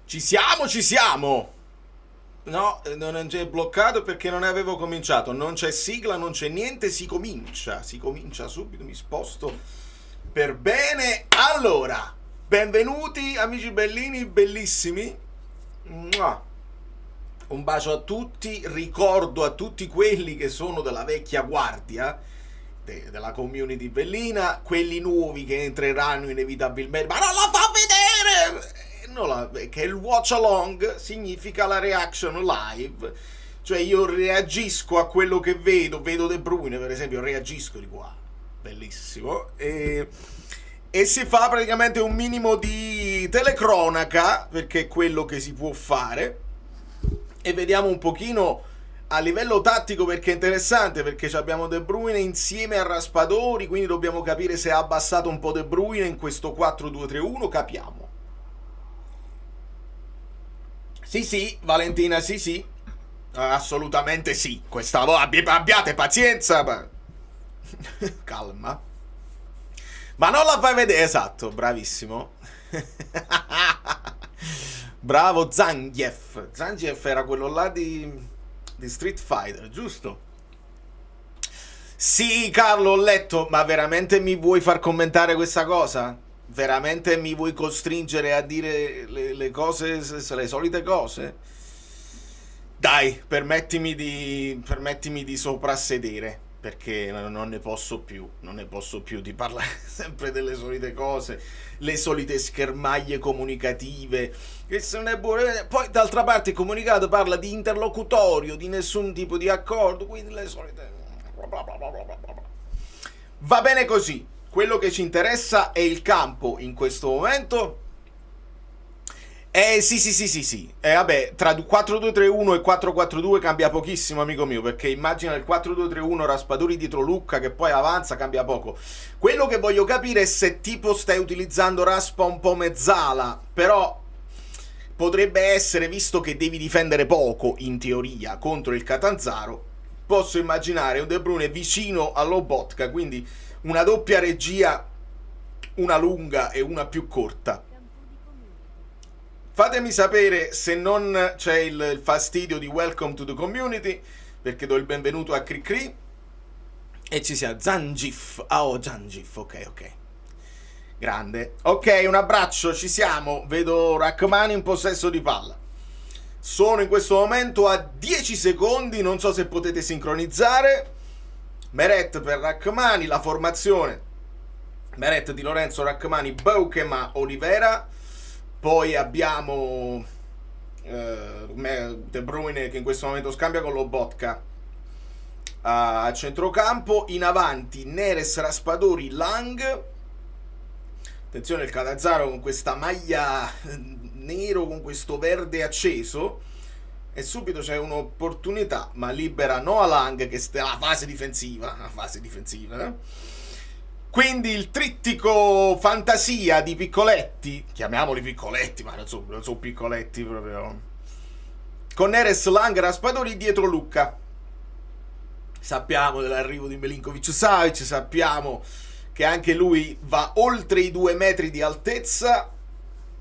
Ci siamo, ci siamo! No, non c'è bloccato perché non avevo cominciato. Non c'è sigla, non c'è niente, si comincia. Si comincia subito, mi sposto per bene. Allora, benvenuti amici bellini, bellissimi. Mua. Un bacio a tutti, ricordo a tutti quelli che sono della vecchia guardia, della community bellina, quelli nuovi che entreranno inevitabilmente. Ma non la fa vedere! Che il watch along significa la reaction live, cioè io reagisco a quello che vedo De Bruyne per esempio, reagisco di qua, bellissimo, e si fa praticamente un minimo di telecronaca perché è quello che si può fare, e vediamo un pochino a livello tattico perché è interessante, perché abbiamo De Bruyne insieme a Raspadori, quindi dobbiamo capire se ha abbassato un po' De Bruyne in questo 4-2-3-1, capiamo. Sì, sì, Valentina, sì, sì. Assolutamente sì. Questa volta abbiate pazienza. Calma. Ma non la fai vedere, esatto, bravissimo. Bravo Zangief. Zangief era quello là di Street Fighter, giusto? Sì, Carlo, ho letto, ma veramente mi vuoi far commentare questa cosa? Veramente mi vuoi costringere a dire le cose, le solite cose? Dai, permettimi di soprassedere, perché non ne posso più, non ne posso più di parlare sempre delle solite cose, le solite schermaglie comunicative, che se non è buono. Poi d'altra parte il comunicato parla di interlocutorio, di nessun tipo di accordo, quindi le solite. Va bene così. Quello che ci interessa è il campo in questo momento. Sì, sì, sì, sì, sì. Vabbè, tra 4-2-3-1 e 4-4-2 cambia pochissimo, amico mio, perché immagina il 4-2-3-1 Raspadori dietro Lucca che poi avanza, cambia poco. Quello che voglio capire è se tipo stai utilizzando Raspa un po' mezzala, però potrebbe essere, visto che devi difendere poco, in teoria, contro il Catanzaro, posso immaginare un De Bruyne vicino all'Obotka, quindi una doppia regia, una lunga e una più corta. Fatemi sapere se non c'è il fastidio di welcome to the community, perché do il benvenuto a Cricri. E ci sia Zangif. Oh, Zangif, ok, ok. Grande. Ok, un abbraccio, ci siamo. Vedo Rachmani in possesso di palla. Sono in questo momento a 10 secondi, non so se potete sincronizzare. Meret per Rachmani, la formazione. Meret di Lorenzo, Rachmani, Boukema, Olivera. Poi abbiamo De Bruyne che in questo momento scambia con Lobotka a centrocampo. In avanti Neres, Raspadori, Lang. Attenzione il Calazzaro con questa maglia nero con questo verde acceso, e subito c'è un'opportunità, ma libera Noah Lang che sta la fase difensiva, Quindi il trittico fantasia di Piccoletti, chiamiamoli Piccoletti, ma non so Piccoletti proprio, con Neres, Lang, Raspadori dietro Lucca. Sappiamo dell'arrivo di Milinkovic-Savic, sappiamo che anche lui va oltre i 2 metri di altezza,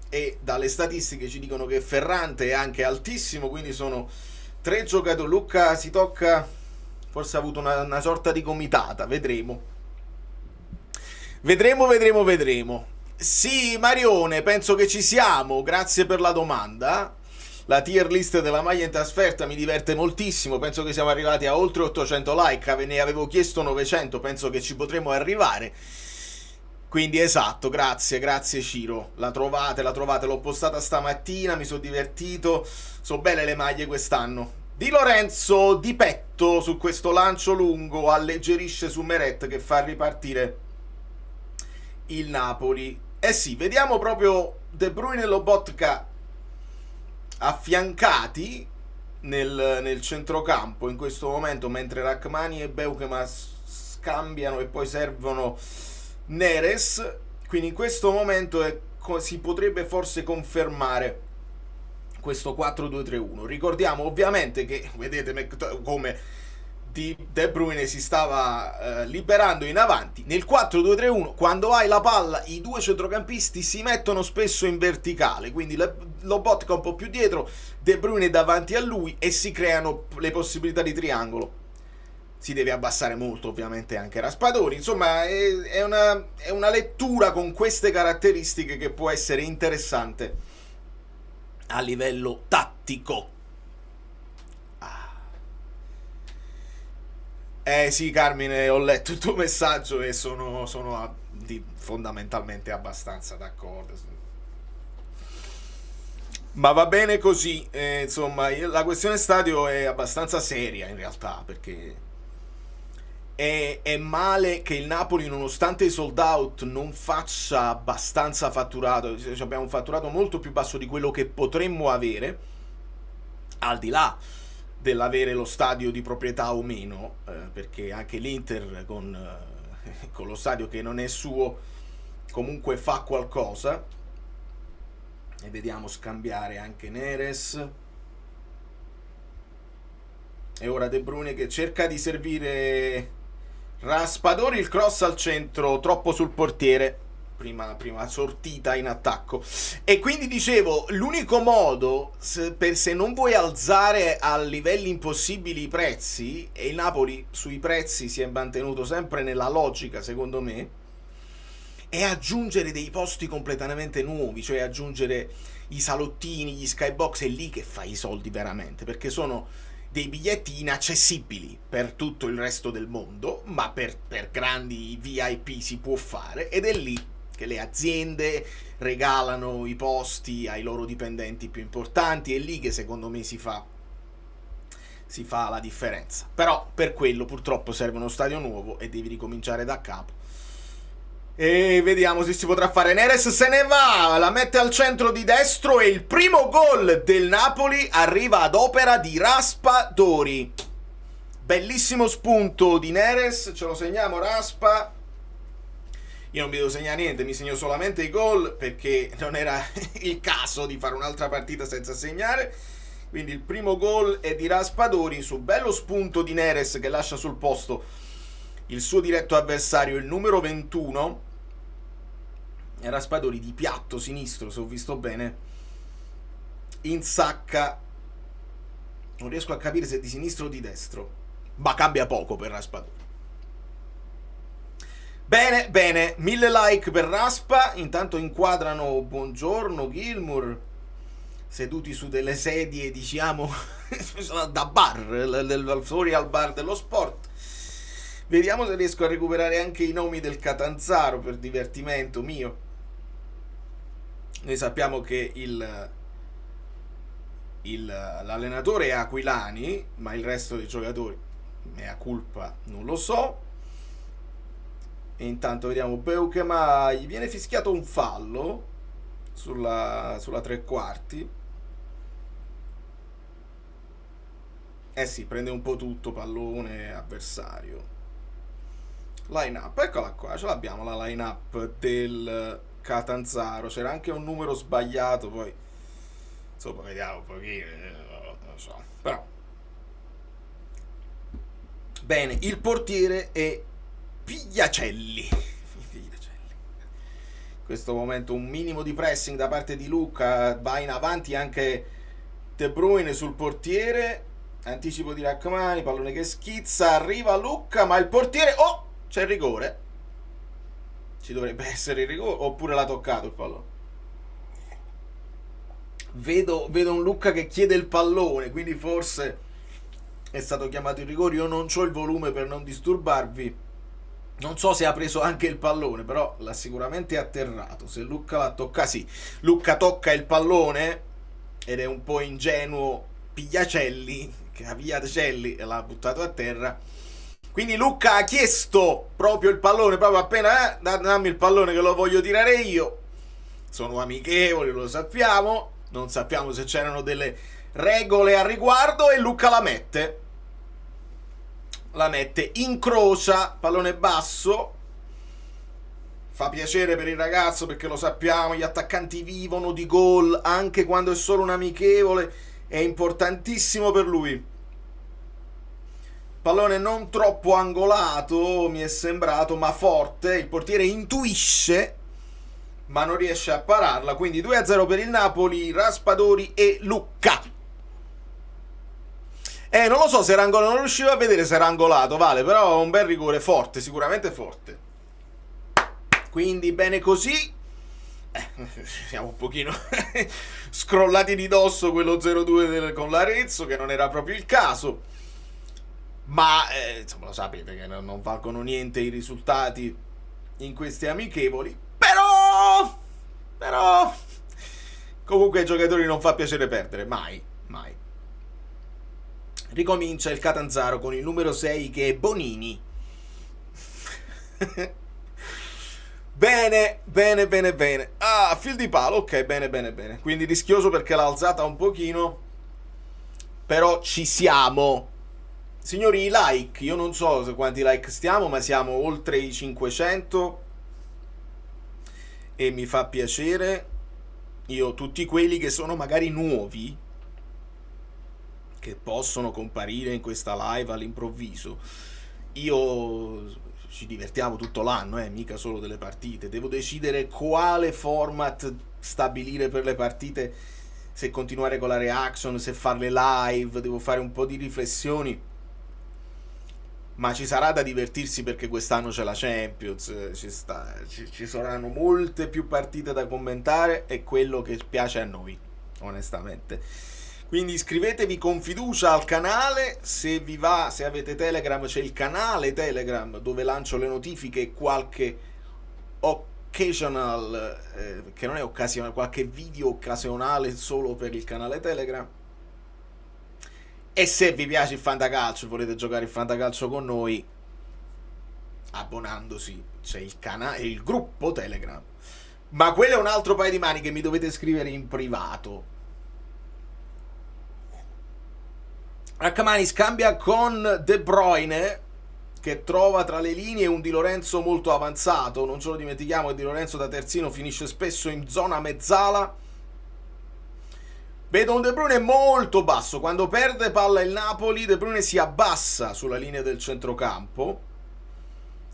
e dalle statistiche ci dicono che Ferrante è anche altissimo, quindi sono 3 giocatori. Lucca si tocca, forse ha avuto una sorta di gomitata, vedremo. Vedremo. Sì, Marione, penso che ci siamo, grazie per la domanda. La tier list della maglia in trasferta mi diverte moltissimo, penso che siamo arrivati a oltre 800 like, ve ne avevo chiesto 900, penso che ci potremo arrivare. Quindi esatto, grazie Ciro, la trovate, l'ho postata stamattina, mi sono divertito, sono belle le maglie quest'anno. Di Lorenzo di petto su questo lancio lungo, alleggerisce su Meret che fa ripartire il Napoli. Eh sì, vediamo proprio De Bruyne e Lobotka affiancati nel centrocampo in questo momento, mentre Rachmani e Beukema scambiano e poi servono Neres. Quindi in questo momento si potrebbe forse confermare questo 4-2-3-1. Ricordiamo ovviamente che, vedete come De Bruyne si stava liberando in avanti. Nel 4-2-3-1, quando hai la palla, i due centrocampisti si mettono spesso in verticale, quindi Lobotka un po' più dietro, De Bruyne davanti a lui, e si creano le possibilità di triangolo. Si deve abbassare molto ovviamente anche Raspadori. Insomma, è una lettura con queste caratteristiche che può essere interessante a livello tattico. Sì, Carmine, ho letto il tuo messaggio e sono fondamentalmente abbastanza d'accordo. Ma va bene così, insomma, la questione stadio è abbastanza seria in realtà, perché è male che il Napoli, nonostante i sold out, non faccia abbastanza fatturato. Abbiamo un fatturato molto più basso di quello che potremmo avere, al di là dell'avere lo stadio di proprietà o meno, perché anche l'Inter con lo stadio che non è suo comunque fa qualcosa. E vediamo scambiare anche Neres. E ora De Bruyne che cerca di servire Raspadori, il cross al centro, troppo sul portiere. Prima sortita in attacco. E quindi dicevo, l'unico modo se non vuoi alzare a livelli impossibili i prezzi, e il Napoli sui prezzi si è mantenuto sempre nella logica secondo me, è aggiungere dei posti completamente nuovi, cioè aggiungere i salottini, gli skybox. È lì che fai i soldi veramente, perché sono dei biglietti inaccessibili per tutto il resto del mondo, ma per grandi VIP si può fare, ed è lì che le aziende regalano i posti ai loro dipendenti più importanti. È lì che secondo me si fa la differenza. Però per quello purtroppo serve uno stadio nuovo e devi ricominciare da capo. E vediamo se si potrà fare. Neres se ne va, la mette al centro di destro e il primo gol del Napoli arriva ad opera di Raspadori. Bellissimo spunto di Neres, ce lo segniamo Raspa. Io non mi devo segnare niente, mi segno solamente i gol perché non era il caso di fare un'altra partita senza segnare. Quindi il primo gol è di Raspadori su bello spunto di Neres che lascia sul posto il suo diretto avversario, il numero 21. E Raspadori di piatto sinistro, se ho visto bene, insacca. Non riesco a capire se è di sinistro o di destro, ma cambia poco per Raspadori. Bene, bene, 1000 like per Raspa. Intanto inquadrano buongiorno Gilmour, seduti su delle sedie, diciamo, da bar, fuori al bar dello sport. Vediamo se riesco a recuperare anche i nomi del Catanzaro per divertimento mio. Noi sappiamo che l'allenatore è Aquilani, ma il resto dei giocatori, mea culpa, non lo so. E intanto vediamo Beukema, gli viene fischiato un fallo sulla tre quarti. Eh sì, prende un po' tutto, pallone avversario. Line up, eccola qua, ce l'abbiamo la line up del Catanzaro. C'era anche un numero sbagliato, poi insomma vediamo un pochino, non lo so, però bene. Il portiere è Pigliacelli. In questo momento un minimo di pressing da parte di Lucca, va in avanti anche De Bruyne sul portiere, anticipo di Rachmani, pallone che schizza, arriva Lucca, ma il portiere, c'è il rigore, ci dovrebbe essere il rigore, oppure l'ha toccato il pallone. Vedo un Lucca che chiede il pallone, quindi forse è stato chiamato il rigore. Io non ho il volume per non disturbarvi. Non so se ha preso anche il pallone, però l'ha sicuramente atterrato. Se Lucca l'ha toccato, sì, Lucca tocca il pallone ed è un po' ingenuo Pigliacelli, che avvia Celli e l'ha buttato a terra. Quindi Lucca ha chiesto proprio il pallone, proprio appena dammi il pallone che lo voglio tirare io. Sono amichevoli, lo sappiamo. Non sappiamo se c'erano delle regole al riguardo, e Lucca la mette, incrocia, pallone basso. Fa piacere per il ragazzo perché lo sappiamo, gli attaccanti vivono di gol anche quando è solo un amichevole, è importantissimo per lui. pallone non troppo angolato, mi è sembrato, ma forte. Il portiere intuisce, ma non riesce a pararla. Quindi 2-0 per il Napoli, Raspadori e Lucca. Non lo so se era angolato, non riuscivo a vedere se era angolato, vale, però un bel rigore, forte, sicuramente forte. Quindi bene così. Siamo un pochino scrollati di dosso quello 0-2 con l'Arezzo, che non era proprio il caso, ma insomma lo sapete che non valgono niente i risultati in questi amichevoli, però comunque ai giocatori non fa piacere perdere, mai. Ricomincia il Catanzaro con il numero 6 che è Bonini. Bene. Fil di palo, ok, bene. Quindi rischioso perché l'ha alzata un pochino, però ci siamo. Signori, i like, io non so quanti like stiamo, ma siamo oltre i 500 e mi fa piacere. Io, tutti quelli che sono magari nuovi, che possono comparire in questa live all'improvviso, ci divertiamo tutto l'anno, mica solo delle partite. Devo decidere quale format stabilire per le partite, se continuare con la reaction, se farle live, devo fare un po' di riflessioni, ma ci sarà da divertirsi perché quest'anno c'è la Champions, ci saranno molte più partite da commentare, è quello che piace a noi, onestamente. Quindi iscrivetevi con fiducia al canale, se vi va, se avete Telegram c'è il canale Telegram dove lancio le notifiche e qualche occasional, che non è occasionale, qualche video occasionale solo per il canale Telegram. E se vi piace il fantacalcio, volete giocare il fantacalcio con noi, abbonandosi, c'è il gruppo Telegram. Ma quello è un altro paio di maniche, mi dovete scrivere in privato. Rachmani scambia con De Bruyne, che trova tra le linee un Di Lorenzo molto avanzato. Non ce lo dimentichiamo che Di Lorenzo da terzino finisce spesso in zona mezzala. Vedo un De Bruyne molto basso. Quando perde palla il Napoli, De Bruyne si abbassa sulla linea del centrocampo,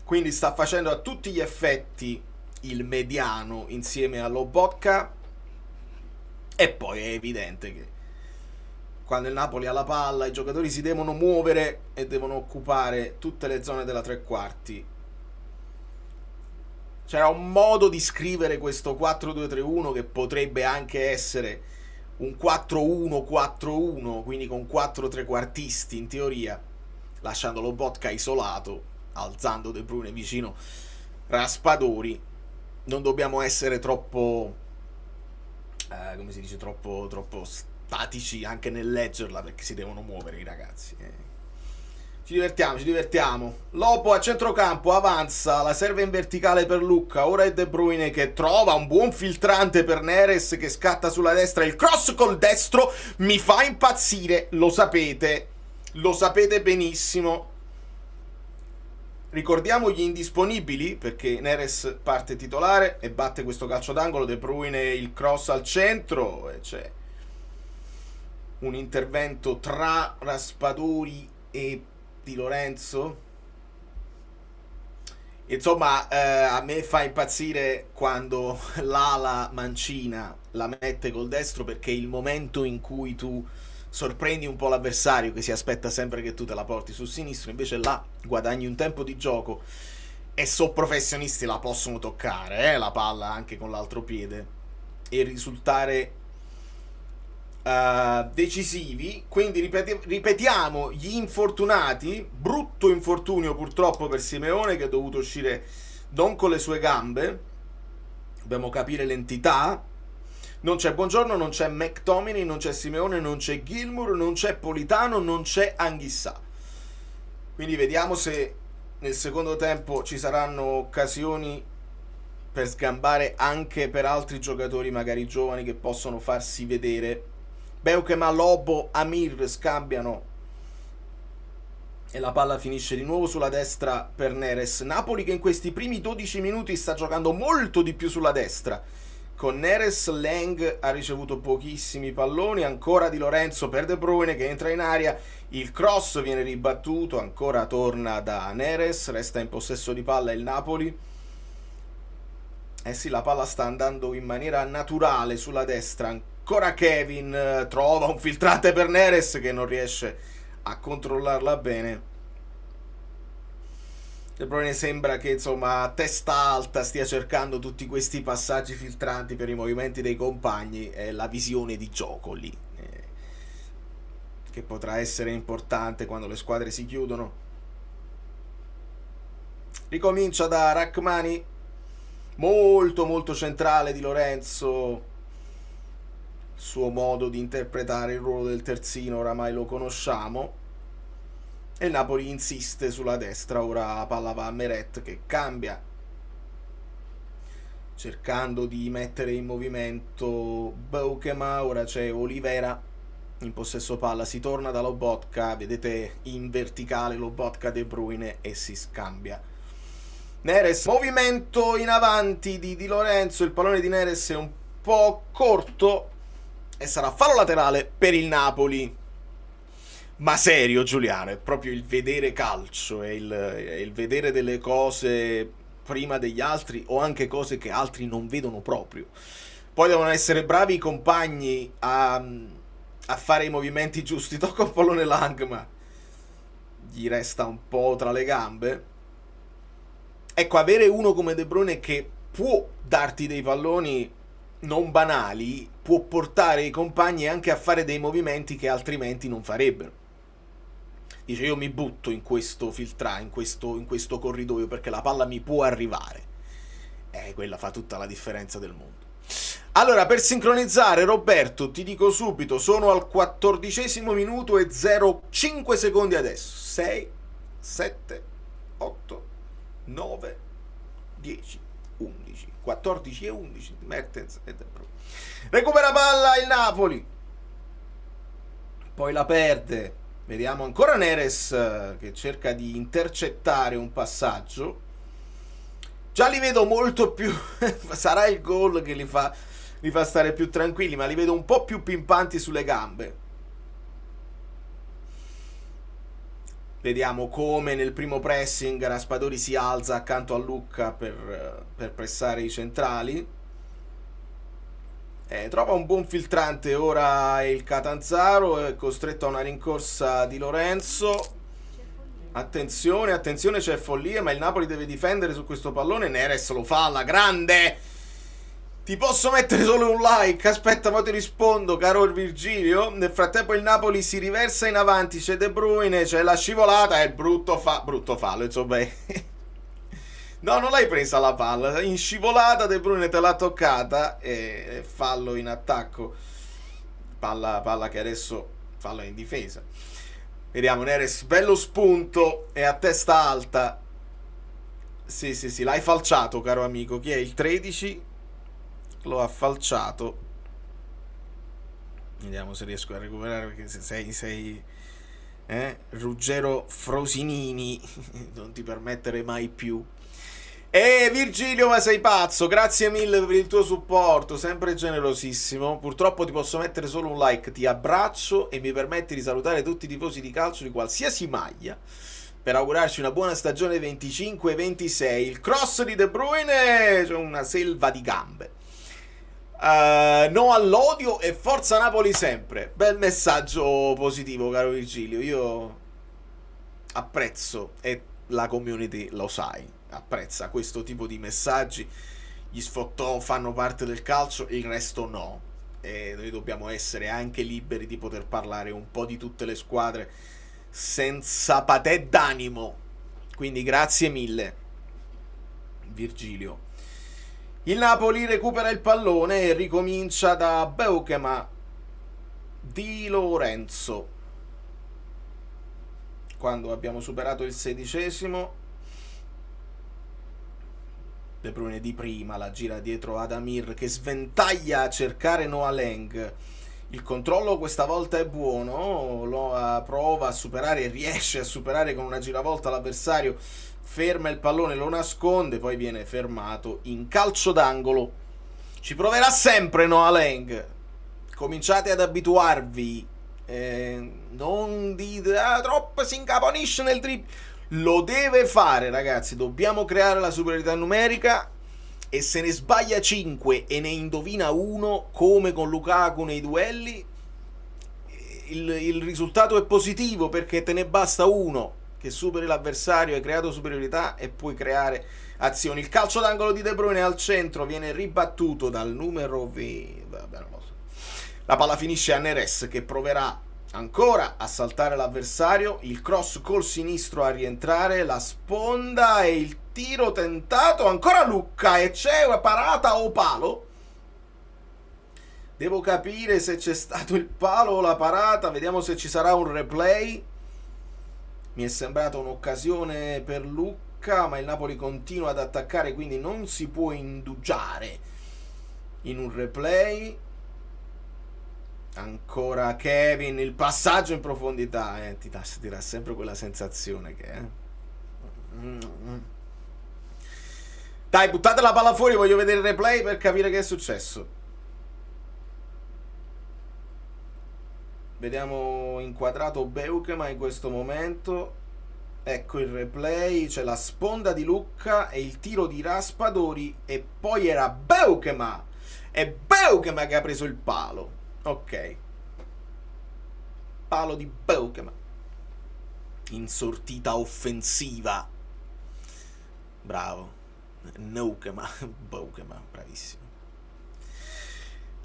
quindi sta facendo a tutti gli effetti il mediano insieme a Lobotka. E poi è evidente che quando il Napoli ha la palla, i giocatori si devono muovere e devono occupare tutte le zone della tre quarti. C'era un modo di scrivere questo 4-2-3-1 che potrebbe anche essere un 4-1-4-1, quindi con 4 trequartisti in teoria, lasciando Lobotka isolato, alzando De Bruyne vicino Raspadori. Non dobbiamo essere troppo come si dice, troppo statici anche nel leggerla, perché si devono muovere i ragazzi. Ci divertiamo. Lopo a centrocampo, avanza, la serve in verticale per Lucca, ora è De Bruyne che trova un buon filtrante per Neres che scatta sulla destra, il cross col destro mi fa impazzire, lo sapete benissimo. Ricordiamo gli indisponibili, perché Neres parte titolare e batte questo calcio d'angolo, De Bruyne il cross al centro e c'è un intervento tra Raspadori e Di Lorenzo. Insomma, a me fa impazzire quando l'ala mancina la mette col destro, perché è il momento in cui tu sorprendi un po' l'avversario che si aspetta sempre che tu te la porti sul sinistro, invece là guadagni un tempo di gioco e professionisti la possono toccare la palla anche con l'altro piede e risultare decisivi. Quindi ripetiamo gli infortunati. Brutto infortunio purtroppo per Simeone, che è dovuto uscire non con le sue gambe, dobbiamo capire l'entità. Non c'è Buongiorno, non c'è McTominay, non c'è Simeone, non c'è Gilmour, non c'è Politano, non c'è Anghissà. Quindi vediamo se nel secondo tempo ci saranno occasioni per sgambare anche per altri giocatori magari giovani che possono farsi vedere. Beukema, Lobo, Amir scambiano e la palla finisce di nuovo sulla destra per Neres. Napoli che in questi primi 12 minuti sta giocando molto di più sulla destra con Neres. Lang ha ricevuto pochissimi palloni, ancora Di Lorenzo per De Bruyne che entra in aria, il cross viene ribattuto, ancora torna da Neres, resta in possesso di palla il Napoli. Eh sì, la palla sta andando in maniera naturale sulla destra, ancora Kevin trova un filtrante per Neres che non riesce a controllarla bene. De Bruyne sembra che insomma a testa alta stia cercando tutti questi passaggi filtranti per i movimenti dei compagni e la visione di gioco lì, che potrà essere importante quando le squadre si chiudono. Ricomincia da Rachmani, molto molto centrale Di Lorenzo, il suo modo di interpretare il ruolo del terzino oramai lo conosciamo. E il Napoli insiste sulla destra, ora la palla va a Meret che cambia, cercando di mettere in movimento Beukema, ora c'è Olivera in possesso palla, si torna da Lobotka, vedete in verticale Lobotka De Bruyne e si scambia. Neres, movimento in avanti di Lorenzo, il pallone di Neres è un po' corto e sarà fallo laterale per il Napoli. Ma serio, Giuliano, è proprio il vedere calcio, è il vedere delle cose prima degli altri o anche cose che altri non vedono proprio. Poi devono essere bravi i compagni a fare i movimenti giusti. Tocca un pallone Lang, ma gli resta un po' tra le gambe. Ecco, avere uno come De Bruyne che può darti dei palloni non banali può portare i compagni anche a fare dei movimenti che altrimenti non farebbero. Dice, io mi butto in questo in questo corridoio perché la palla mi può arrivare. Quella fa tutta la differenza del mondo. Allora, per sincronizzare, Roberto, ti dico subito, sono al 14° minuto e 0,5 secondi adesso. 6, 7, 8, 9, 10, 11, 14 e 11. Mertens e De Bruyne. Recupera palla il Napoli. Poi la perde. Vediamo ancora Neres che cerca di intercettare un passaggio. Già li vedo molto più sarà il gol che li fa stare più tranquilli, ma li vedo un po' più pimpanti sulle gambe. Vediamo come nel primo pressing Raspadori si alza accanto a Lucca per pressare i centrali. Trova un buon filtrante ora il Catanzaro, è costretto a una rincorsa di Lorenzo. Attenzione, c'è follia, ma il Napoli deve difendere su questo pallone. Neres lo fa alla grande. Ti posso mettere solo un like? Aspetta, ma ti rispondo, caro Virgilio. Nel frattempo il Napoli si riversa in avanti, c'è De Bruyne, c'è la scivolata e il brutto fallo, insomma. No, non l'hai presa la palla, in scivolata De Bruyne te l'ha toccata e fallo in attacco. Palla che adesso fallo in difesa. Vediamo Neres, bello spunto e a testa alta. Sì, l'hai falciato, caro amico. Chi è il 13? Lo ha falciato. Vediamo se riesco a recuperare, perché se sei Ruggero Frosinini non ti permettere mai più. Virgilio, ma sei pazzo, grazie mille per il tuo supporto, sempre generosissimo. Purtroppo ti posso mettere solo un like, ti abbraccio e mi permetti di salutare tutti i tifosi di calcio di qualsiasi maglia per augurarci una buona stagione 25-26. Il cross di De Bruyne, c'è una selva di gambe. No all'odio e forza Napoli sempre. Bel messaggio positivo, caro Virgilio, io apprezzo e la community lo sai. Apprezza questo tipo di messaggi. Gli sfottò fanno parte del calcio, il resto no, e noi dobbiamo essere anche liberi di poter parlare un po' di tutte le squadre senza patè d'animo. Quindi grazie mille, Virgilio. Il Napoli recupera il pallone e ricomincia da Beukema. Di Lorenzo, quando abbiamo superato il 16°. De Bruyne di prima, la gira dietro ad Amir che sventaglia a cercare Noah Lang. Il controllo questa volta è buono, lo prova a superare e riesce a superare con una giravolta l'avversario, ferma il pallone, lo nasconde, poi viene fermato in calcio d'angolo. Ci proverà sempre Noah Lang. Cominciate ad abituarvi. Non dite troppo si incaponisce nel dribbling. Lo deve fare, ragazzi. Dobbiamo creare la superiorità numerica. E se ne sbaglia 5 e ne indovina uno, come con Lukaku nei duelli, il risultato è positivo, perché te ne basta uno che superi l'avversario, hai creato superiorità e puoi creare azioni. Il calcio d'angolo di De Bruyne al centro viene ribattuto dal numero vabbè, non lo so. La palla finisce a Neres, che proverà ancora a saltare l'avversario, il cross col sinistro a rientrare, la sponda e il tiro tentato, ancora Lucca, e c'è una parata o palo. Devo capire se c'è stato il palo o la parata, vediamo se ci sarà un replay. Mi è sembrata un'occasione per Lucca, ma il Napoli continua ad attaccare, quindi non si può indugiare in un replay. Ancora Kevin, il passaggio in profondità, ti dà sempre quella sensazione che Dai, buttate la palla fuori, voglio vedere il replay per capire che è successo. Vediamo inquadrato Beukema in questo momento. Ecco il replay, c'è la sponda di Lucca e il tiro di Raspadori, e poi era Beukema. È Beukema che ha preso il palo. Ok. Palo di Beukema. In sortita offensiva. Bravo. Beukema, bravissimo.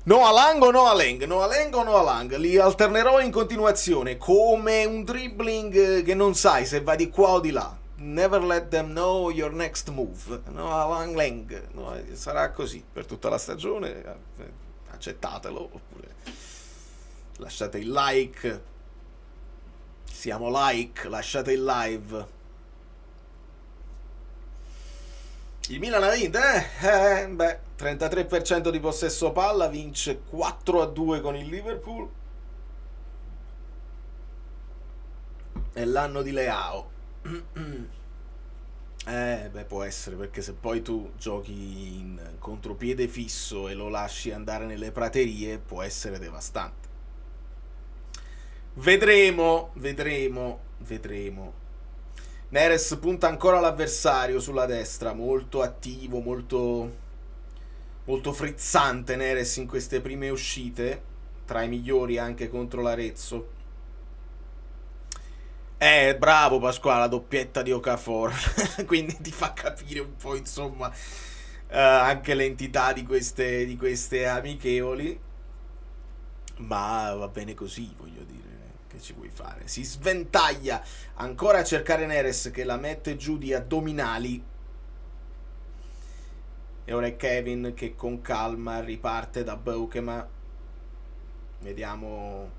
Noah Lang o Noah Lang? Noah Lang o Noah Lang? Li alternerò in continuazione, come un dribbling che non sai se va di qua o di là. Never let them know your next move. Noah Lang. No, sarà così per tutta la stagione. Accettatelo, oppure lasciate il like. Siamo like, lasciate il live. Il Milan ha vinto, 33% di possesso palla, vince 4-2 con il Liverpool. È l'anno di Leao. Può essere, perché se poi tu giochi in contropiede fisso e lo lasci andare nelle praterie, può essere devastante. Vedremo. Neres punta ancora l'avversario sulla destra, molto attivo, molto frizzante Neres in queste prime uscite, tra i migliori anche contro l'Arezzo. Bravo Pasquale, la doppietta di Okafor. Quindi ti fa capire un po', insomma, anche l'entità di queste amichevoli. Ma va bene così, voglio dire. Che ci vuoi fare? Si sventaglia ancora a cercare Neres, che la mette giù di addominali, e ora è Kevin che con calma riparte da Beukema. Vediamo.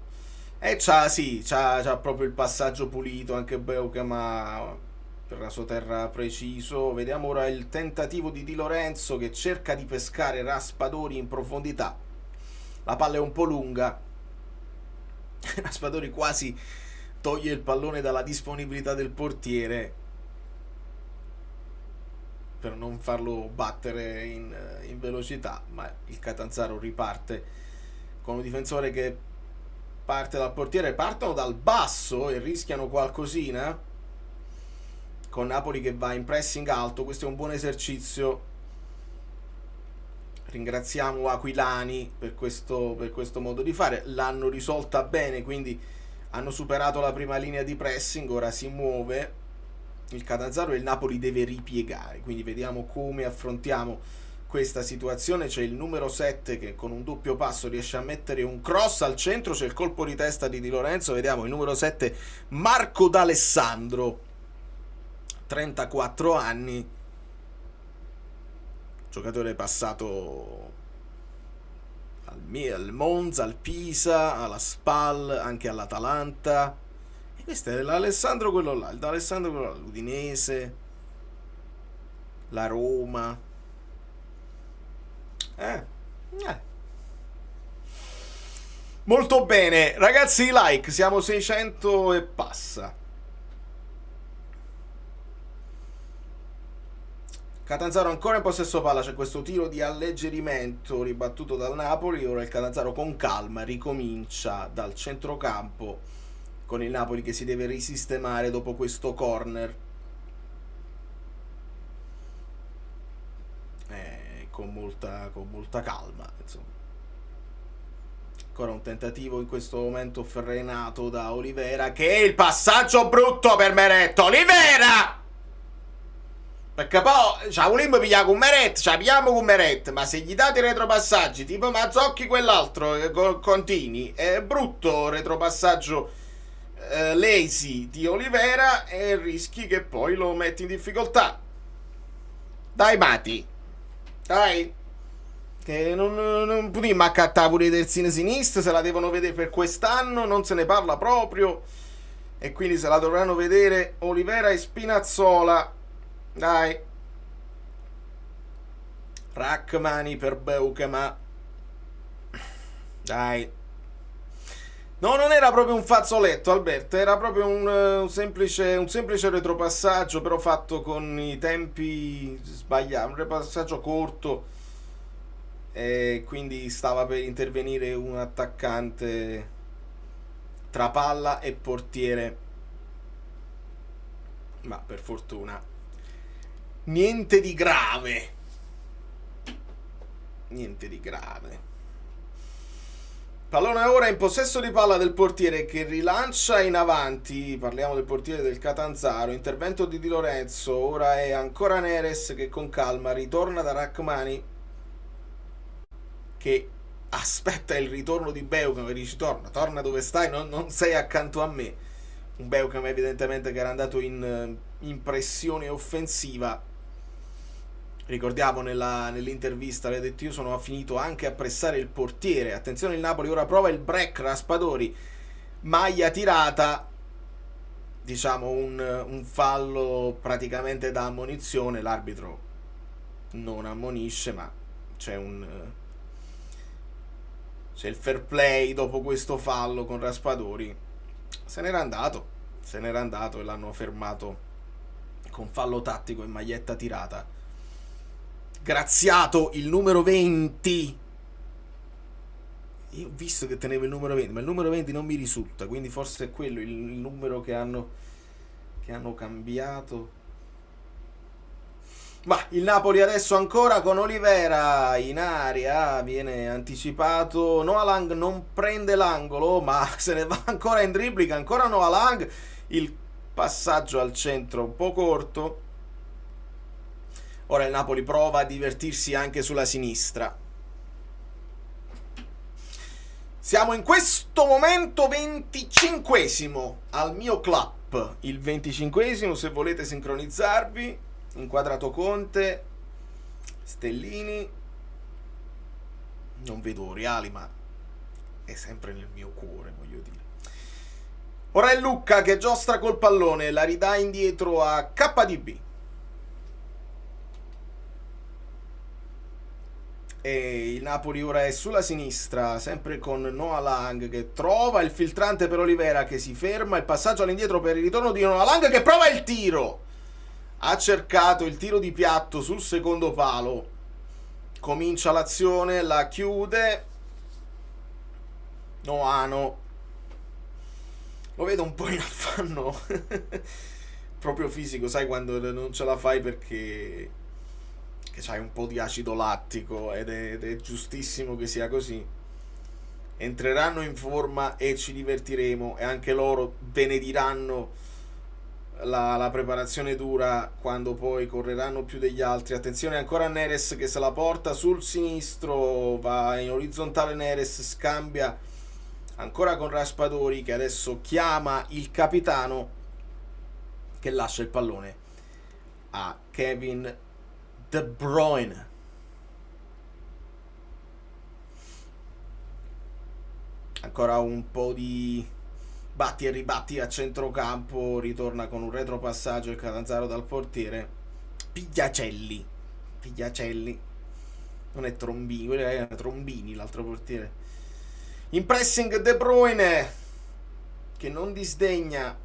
C'ha proprio il passaggio pulito anche Beukema, per la sua terra preciso. Vediamo ora il tentativo di Di Lorenzo, che cerca di pescare Raspadori in profondità. La palla è un po' lunga. Raspadori quasi toglie il pallone dalla disponibilità del portiere per non farlo battere in velocità, ma il Catanzaro riparte con un difensore che parte dal portiere. Partono dal basso e rischiano qualcosina, con Napoli che va in pressing alto. Questo è un buon esercizio. Ringraziamo Aquilani per questo modo di fare. L'hanno risolta bene, quindi hanno superato la prima linea di pressing. Ora si muove il Catanzaro e il Napoli deve ripiegare. Quindi vediamo come affrontiamo questa situazione. C'è il numero 7 che con un doppio passo riesce a mettere un cross al centro. C'è il colpo di testa di Di Lorenzo. Vediamo il numero 7, Marco D'Alessandro, 34 anni. Giocatore passato al Monza, al Pisa, alla Spal, anche all'Atalanta. E questo è l'Alessandro quello là, l'Udinese, la Roma. Molto bene, ragazzi, like, siamo 600 e passa. Catanzaro ancora in possesso palla, c'è questo tiro di alleggerimento ribattuto dal Napoli. Ora il Catanzaro con calma ricomincia dal centrocampo, con il Napoli che si deve risistemare dopo questo corner. Con molta calma, insomma. Ancora un tentativo in questo momento frenato da Olivera, che è il passaggio brutto per Meret. Olivera! Perché poi ci vogliamo pigliare con Meret, ci pigliamo con Meret, ma se gli date i retropassaggi tipo Mazzocchi quell'altro, Contini, è brutto retropassaggio lazy di Olivera e rischi che poi lo metti in difficoltà. Dai Mati, dai, che non potremmo accattare pure i terzini sinistri, se la devono vedere per quest'anno, non se ne parla proprio, e quindi se la dovranno vedere Olivera e Spinazzola. Dai, Rachmani per Beukema, dai. No, non era proprio un fazzoletto, Alberto, era proprio un semplice retropassaggio, però fatto con i tempi sbagliati, un retropassaggio corto, e quindi stava per intervenire un attaccante tra palla e portiere, ma per fortuna niente di grave. Niente di grave. Pallone ora in possesso di palla del portiere, che rilancia in avanti. Parliamo del portiere del Catanzaro. Intervento di Di Lorenzo. Ora è ancora Neres che con calma ritorna da Rachmani, che aspetta il ritorno di Beukema e dice torna dove stai, non sei accanto a me. Un Beukema evidentemente che era andato in pressione offensiva. Ricordiamo nell'intervista, l'ha detto, io sono finito anche a pressare il portiere. Attenzione, il Napoli ora prova il break, Raspadori, maglia tirata, diciamo un fallo praticamente da ammonizione. L'arbitro non ammonisce, ma c'è il fair play dopo questo fallo con Raspadori. Se n'era andato e l'hanno fermato con fallo tattico e maglietta tirata. Graziato, il numero 20. Io ho visto che teneva il numero 20, ma il numero 20 non mi risulta, quindi forse è quello il numero che hanno cambiato. Ma il Napoli adesso ancora con Olivera in area, viene anticipato. Noah Lang non prende l'angolo, ma se ne va ancora in dribbling, ancora Noah Lang. Il passaggio al centro un po' corto. Ora il Napoli prova a divertirsi anche sulla sinistra. Siamo in questo momento 25esimo al mio club. Il 25esimo, se volete sincronizzarvi. Inquadrato Conte, Stellini. Non vedo Reali, ma è sempre nel mio cuore, voglio dire. Ora è Lucca che giostra col pallone, la ridà indietro a KDB. E il Napoli ora è sulla sinistra, sempre con Noah Lang che trova il filtrante per Olivera, che si ferma, il passaggio all'indietro per il ritorno di Noah Lang che prova il tiro. Ha cercato il tiro di piatto sul secondo palo. Comincia l'azione, la chiude Noano. Lo vedo un po' in affanno proprio fisico, sai, quando non ce la fai perché c'hai un po' di acido lattico, ed è giustissimo che sia così. Entreranno in forma e ci divertiremo, e anche loro benediranno la preparazione dura quando poi correranno più degli altri. Attenzione ancora a Neres che se la porta sul sinistro, va in orizzontale Neres, scambia ancora con Raspadori che adesso chiama il capitano, che lascia il pallone a Kevin De Bruyne. Ancora un po' di batti e ribatti a centrocampo, ritorna con un retropassaggio il Catanzaro dal portiere. Pigliacelli, non è Trombini, quello è Trombini l'altro portiere. In pressing De Bruyne che non disdegna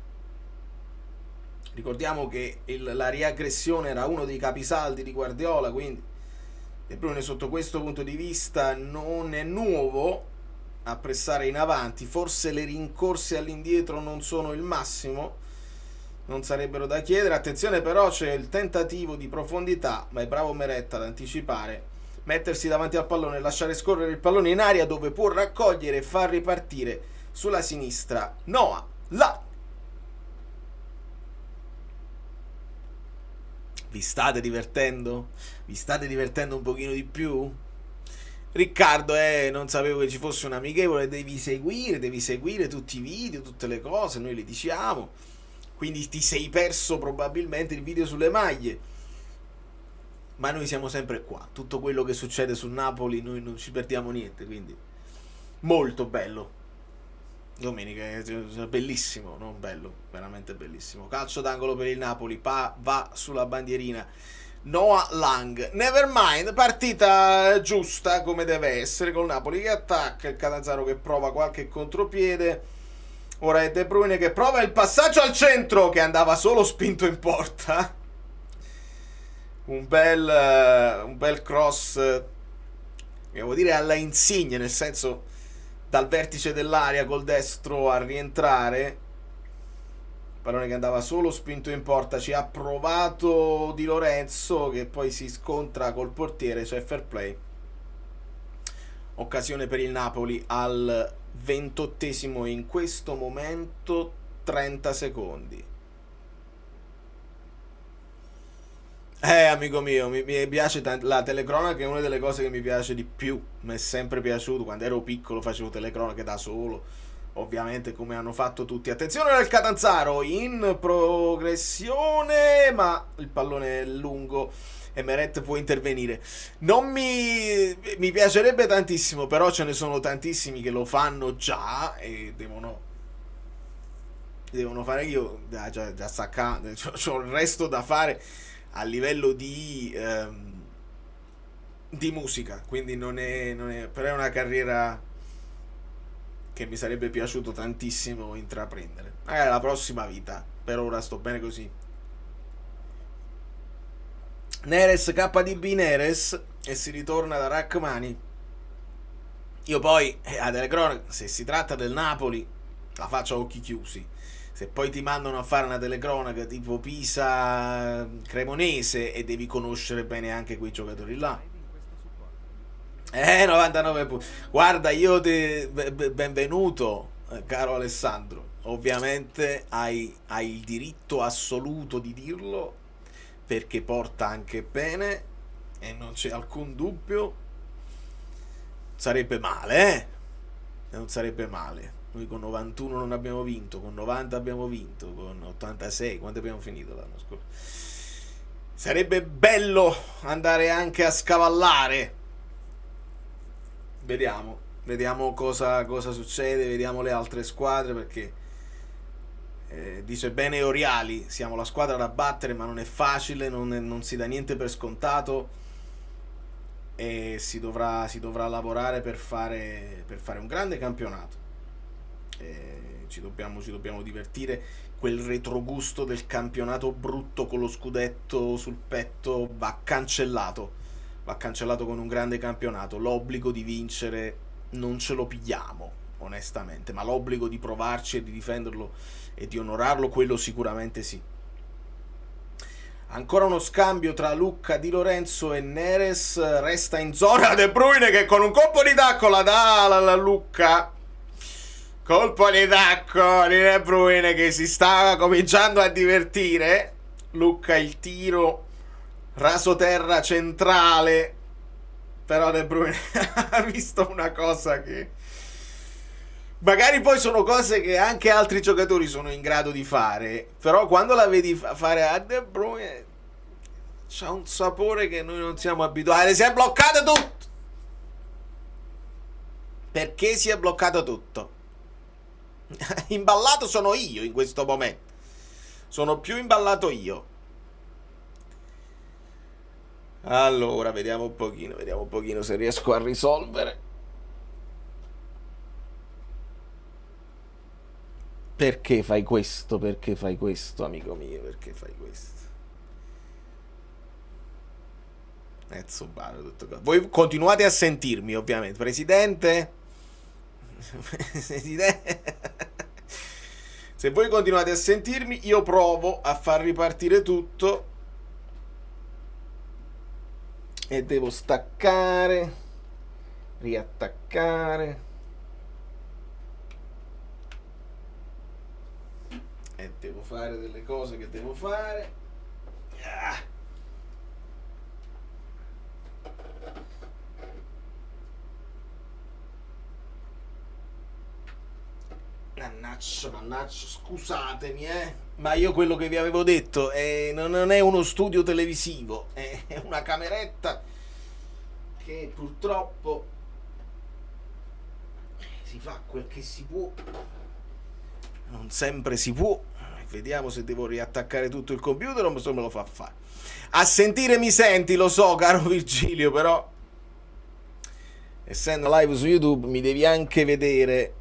Ricordiamo che la riaggressione era uno dei capisaldi di Guardiola, quindi De Bruyne sotto questo punto di vista non è nuovo a pressare in avanti. Forse le rincorse all'indietro non sono il massimo, non sarebbero da chiedere. Attenzione però, c'è il tentativo di profondità, ma è bravo Meret ad anticipare, mettersi davanti al pallone e lasciare scorrere il pallone in aria, dove può raccogliere e far ripartire sulla sinistra Noah Lang. Vi state divertendo? Vi state divertendo un pochino di più? Riccardo, non sapevo che ci fosse un amichevole, devi seguire tutti i video, tutte le cose, noi le diciamo. Quindi ti sei perso probabilmente il video sulle maglie. Ma noi siamo sempre qua. Tutto quello che succede sul Napoli noi non ci perdiamo niente, quindi molto bello. Domenica è bellissimo, non bello, veramente bellissimo. Calcio d'angolo per il Napoli, va sulla bandierina Noah Lang. Nevermind, partita giusta come deve essere, col Napoli che attacca, il Catanzaro che prova qualche contropiede. Ora è De Bruyne che prova il passaggio al centro, che andava solo spinto in porta. Un bel cross, devo dire alla Insigne, nel senso dal vertice dell'area col destro a rientrare. Pallone che andava solo spinto in porta, ci ha provato Di Lorenzo che poi si scontra col portiere, c'è fair play. Occasione per il Napoli al 28esimo, in questo momento 30 secondi. Amico mio, mi piace tanto la telecronaca, è una delle cose che mi piace di più. Mi è sempre piaciuto. Quando ero piccolo facevo telecronache da solo, ovviamente, come hanno fatto tutti. Attenzione al Catanzaro in progressione, ma il pallone è lungo e Meret può intervenire. Non mi piacerebbe tantissimo, però ce ne sono tantissimi che lo fanno già e devono fare. Io già staccando, c'ho il resto da fare a livello di musica, quindi non è però è una carriera che mi sarebbe piaciuto tantissimo intraprendere, magari la prossima vita. Per ora sto bene così. Neres, KDB Neres, e si ritorna da Rachmani. Io poi a telecronaca, se si tratta del Napoli, la faccio a occhi chiusi. Se poi ti mandano a fare una telecronaca tipo Pisa Cremonese e devi conoscere bene anche quei giocatori là, 99 punti. Guarda, io benvenuto, caro Alessandro. Ovviamente hai il diritto assoluto di dirlo, perché porta anche bene e non c'è alcun dubbio. Sarebbe male, non sarebbe male. Noi con 91 non abbiamo vinto, con 90 abbiamo vinto, con 86, quando abbiamo finito l'anno scorso? Sarebbe bello andare anche a scavallare. Vediamo cosa succede, vediamo le altre squadre, perché dice bene Oriali, siamo la squadra da battere, ma non è facile, non si dà niente per scontato e si dovrà lavorare per fare un grande campionato. Ci dobbiamo divertire. Quel retrogusto del campionato brutto con lo scudetto sul petto va cancellato con un grande campionato. L'obbligo di vincere non ce lo pigliamo, onestamente, ma l'obbligo di provarci e di difenderlo e di onorarlo, quello sicuramente sì. Ancora uno scambio tra Lucca, Di Lorenzo e Neres. Resta in zona De Bruyne che con un colpo di tacco la dà alla Lucca. Colpo di tacco di De Bruyne che si sta cominciando a divertire. Lucca il tiro rasoterra centrale, però De Bruyne ha visto una cosa che magari poi sono cose che anche altri giocatori sono in grado di fare, però quando la vedi fare a De Bruyne c'ha un sapore che noi non siamo abituati. Si è bloccato tutto. Perché si è bloccato tutto? Imballato sono io in questo momento. Sono più imballato io. Allora, vediamo un pochino se riesco a risolvere. Perché fai questo? Perché fai questo, amico mio? Perché fai questo? Tutto qua. Voi continuate a sentirmi, ovviamente. Presidente? Presidente? Se voi continuate a sentirmi, io provo a far ripartire tutto. E devo staccare, riattaccare. E devo fare delle cose che devo fare. Ah. Mannaggia, scusatemi, ma io quello che vi avevo detto non è uno studio televisivo, è una cameretta che purtroppo si fa quel che si può, non sempre si può. Vediamo se devo riattaccare tutto il computer o se me lo fa fare. A sentire mi senti, lo so, caro Virgilio, però essendo live su YouTube mi devi anche vedere.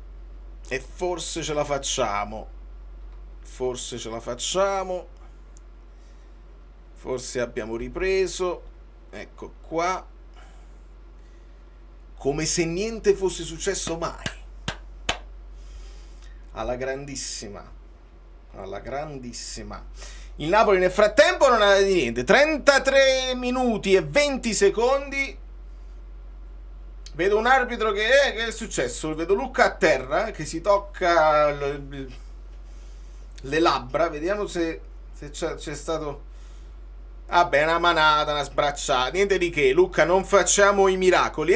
E forse ce la facciamo. Forse ce la facciamo. Forse abbiamo ripreso. Ecco qua. Come se niente fosse successo mai. Alla grandissima. Alla grandissima. Il Napoli nel frattempo non aveva di niente. 33 minuti e 20 secondi. Vedo un arbitro che è successo? Vedo Lucca a terra che si tocca le labbra. Vediamo se c'è stato. Vabbè, una manata, una sbracciata. Niente di che. Lucca, non facciamo i miracoli,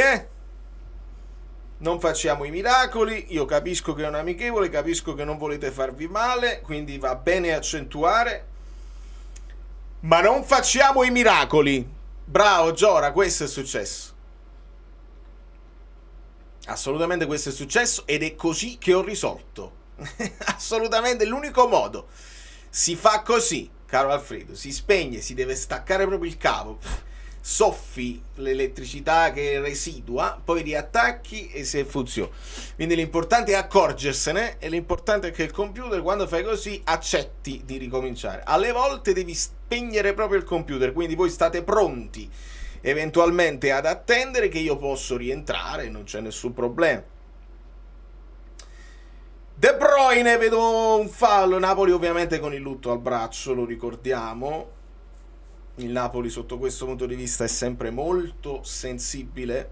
Non facciamo i miracoli. Io capisco che è un amichevole, capisco che non volete farvi male, quindi va bene accentuare. Ma non facciamo i miracoli. Bravo Giora, questo è successo. Assolutamente questo è successo ed è così che ho risolto. Assolutamente l'unico modo. Si fa così, caro Alfredo, si spegne, si deve staccare proprio il cavo, soffi l'elettricità che residua, poi riattacchi e se funziona. Quindi l'importante è accorgersene e l'importante è che il computer quando fai così accetti di ricominciare. Alle volte devi spegnere proprio il computer, quindi voi state pronti eventualmente ad attendere che io posso rientrare, non c'è nessun problema. De Bruyne, vedo un fallo. Napoli ovviamente con il lutto al braccio, lo ricordiamo. Il Napoli sotto questo punto di vista è sempre molto sensibile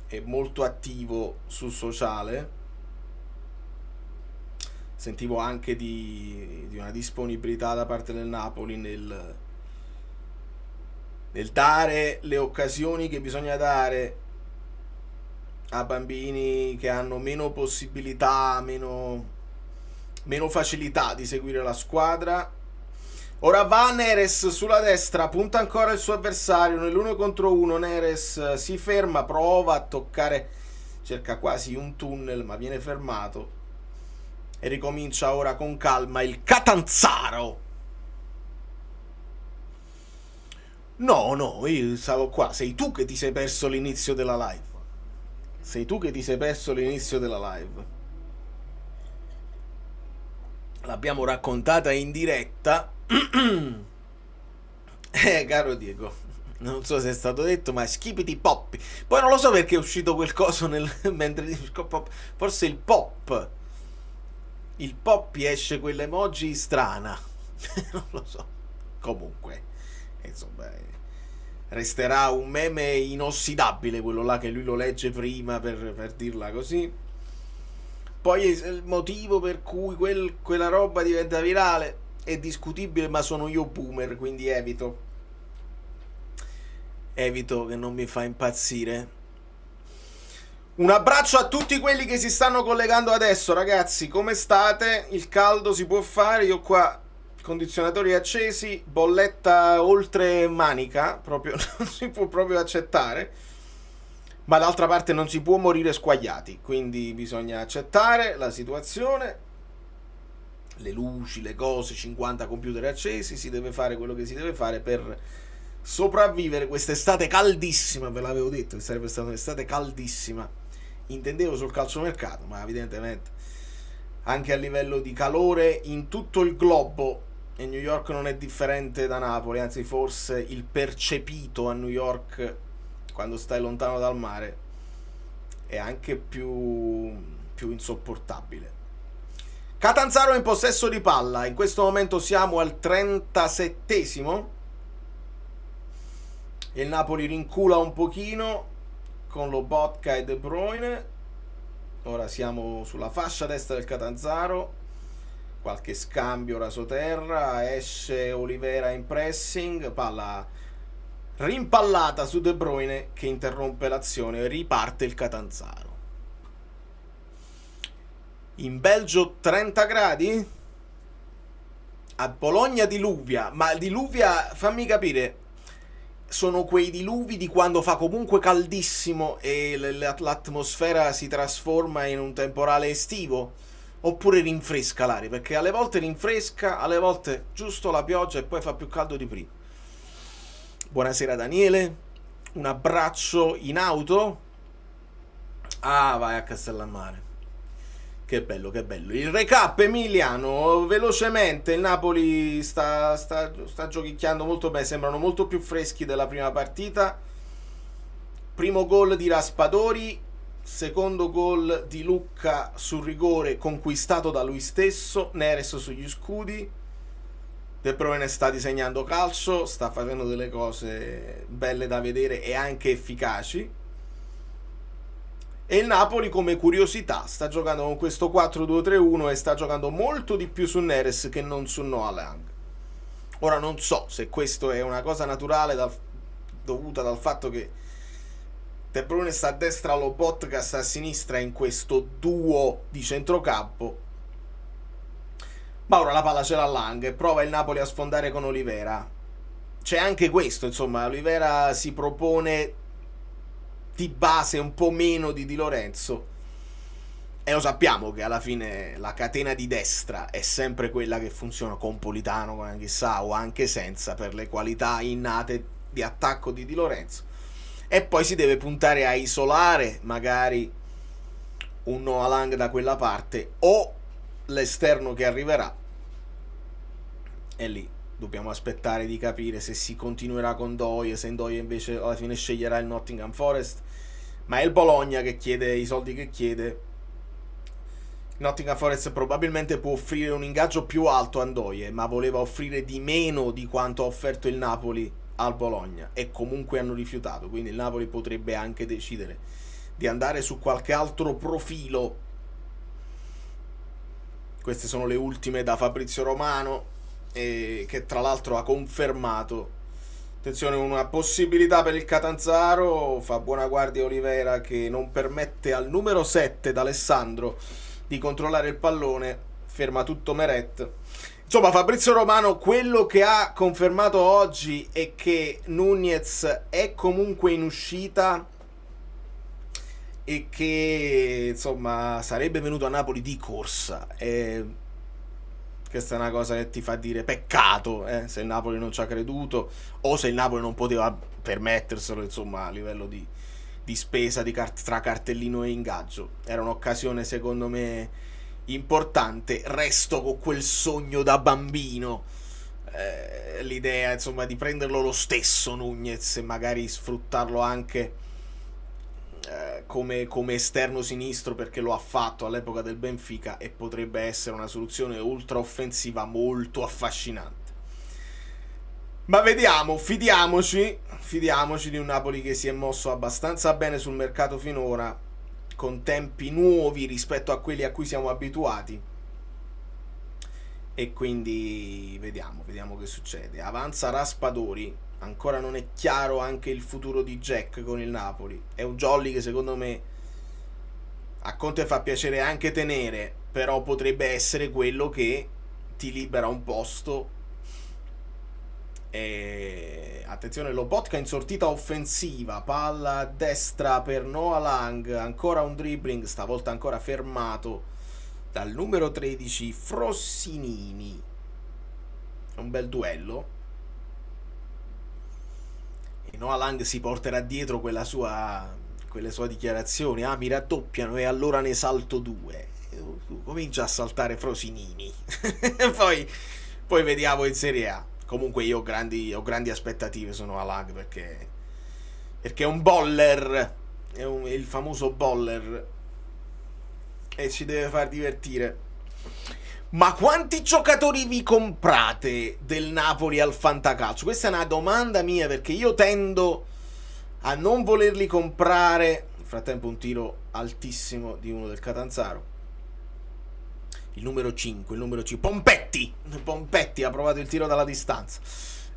e molto attivo sul sociale. Sentivo anche di una disponibilità da parte del Napoli nel dare le occasioni che bisogna dare a bambini che hanno meno possibilità, meno facilità di seguire la squadra. Ora va Neres sulla destra, punta ancora il suo avversario nell'1 contro 1. Neres si ferma, prova a toccare, cerca quasi un tunnel ma viene fermato e ricomincia ora con calma il Catanzaro. No, io stavo qua. Sei tu che ti sei perso l'inizio della live. Sei tu che ti sei perso l'inizio della live. L'abbiamo raccontata in diretta. Caro Diego, non so se è stato detto, ma schipiti poppi. Poi non lo so perché è uscito quel coso mentre forse il pop. Il poppi esce quell'emoji strana. Non lo so. Comunque, insomma, resterà un meme inossidabile quello là che lui lo legge prima per dirla così. Poi il motivo per cui quella roba diventa virale è discutibile, ma sono io boomer, quindi evito che non mi fa impazzire. Un abbraccio a tutti quelli che si stanno collegando adesso, ragazzi. Come state? Il caldo si può fare? Io qua condizionatori accesi, bolletta oltre manica, proprio non si può proprio accettare, ma d'altra parte non si può morire squagliati, quindi bisogna accettare la situazione, le luci, le cose, 50 computer accesi, si deve fare quello che si deve fare per sopravvivere quest'estate caldissima. Ve l'avevo detto che sarebbe stata un'estate caldissima, intendevo sul calciomercato, ma evidentemente anche a livello di calore in tutto il globo, e New York non è differente da Napoli, anzi forse il percepito a New York quando stai lontano dal mare è anche più insopportabile. Catanzaro in possesso di palla, in questo momento siamo al 37esimo, il Napoli rincula un pochino con Lobotka e De Bruyne. Ora siamo sulla fascia destra del Catanzaro, qualche scambio rasoterra, esce Olivera in pressing, palla rimpallata su De Bruyne che interrompe l'azione, riparte il Catanzaro. In Belgio 30 gradi? A Bologna diluvia, ma diluvia, fammi capire, sono quei diluvi di quando fa comunque caldissimo e l'atmosfera si trasforma in un temporale estivo? Oppure rinfresca l'aria? Perché alle volte rinfresca, alle volte giusto la pioggia e poi fa più caldo di prima. Buonasera Daniele, un abbraccio in auto. Ah, vai a Castellammare. Che bello, che bello. Il recap Emiliano, velocemente, il Napoli sta giochicchiando molto bene, sembrano molto più freschi della prima partita. Primo gol di Raspadori, secondo gol di Lucca sul rigore conquistato da lui stesso, Neres sugli scudi. De Bruyne sta disegnando calcio, sta facendo delle cose belle da vedere e anche efficaci. E il Napoli, come curiosità, sta giocando con questo 4-2-3-1 e sta giocando molto di più su Neres che non su Noah Lang. Ora non so se questo è una cosa naturale dovuta dal fatto che De Bruyne sta a destra, Lobotka sta a sinistra in questo duo di centrocampo. Ma ora la palla ce l'ha Lang e prova il Napoli a sfondare con Olivera. C'è anche questo, insomma, Olivera si propone di base un po' meno di Lorenzo e lo sappiamo che alla fine la catena di destra è sempre quella che funziona con Politano, con Anghissà o anche senza, per le qualità innate di attacco di Lorenzo, e poi si deve puntare a isolare magari un Noah Lang da quella parte o l'esterno che arriverà, e lì dobbiamo aspettare di capire se si continuerà con Ndoye, se Ndoye invece alla fine sceglierà il Nottingham Forest. Ma è il Bologna che chiede i soldi che chiede. Il Nottingham Forest probabilmente può offrire un ingaggio più alto a Ndoye, ma voleva offrire di meno di quanto ha offerto il Napoli al Bologna e comunque hanno rifiutato, quindi il Napoli potrebbe anche decidere di andare su qualche altro profilo. Queste sono le ultime da Fabrizio Romano, che tra l'altro ha confermato, attenzione, una possibilità per il Catanzaro. Fa buona guardia Olivera che non permette al numero 7 d'Alessandro di controllare il pallone, ferma tutto Meret. Insomma, Fabrizio Romano quello che ha confermato oggi è che Nunez è comunque in uscita e che insomma sarebbe venuto a Napoli di corsa. Questa è una cosa che ti fa dire peccato, se il Napoli non ci ha creduto o se il Napoli non poteva permetterselo, insomma, a livello di spesa tra cartellino e ingaggio. Era un'occasione secondo me importante. Resto con quel sogno da bambino, l'idea insomma di prenderlo lo stesso Nunez e magari sfruttarlo anche come esterno sinistro, perché lo ha fatto all'epoca del Benfica e potrebbe essere una soluzione ultra offensiva molto affascinante. Ma vediamo, fidiamoci di un Napoli che si è mosso abbastanza bene sul mercato finora, con tempi nuovi rispetto a quelli a cui siamo abituati, e quindi vediamo che succede. Avanza Raspadori, ancora non è chiaro anche il futuro di Jack con il Napoli. È un jolly che secondo me a Conte fa piacere anche tenere, però potrebbe essere quello che ti libera un posto. E attenzione, Lobotka in sortita offensiva, palla a destra per Noah Lang, ancora un dribbling, stavolta ancora fermato dal numero 13 Frossinini. Un bel duello e Noah Lang si porterà dietro quelle sue dichiarazioni: mi raddoppiano e allora ne salto due. comincia a saltare Frosinini. poi vediamo in Serie A. Comunque io ho grandi aspettative su Alag, perché è un boller, è il famoso boller, e ci deve far divertire. Ma quanti giocatori vi comprate del Napoli al Fantacalcio? Questa è una domanda mia, perché io tendo a non volerli comprare. Nel frattempo un tiro altissimo di uno del Catanzaro. Il numero 5. Pompetti ha provato il tiro dalla distanza.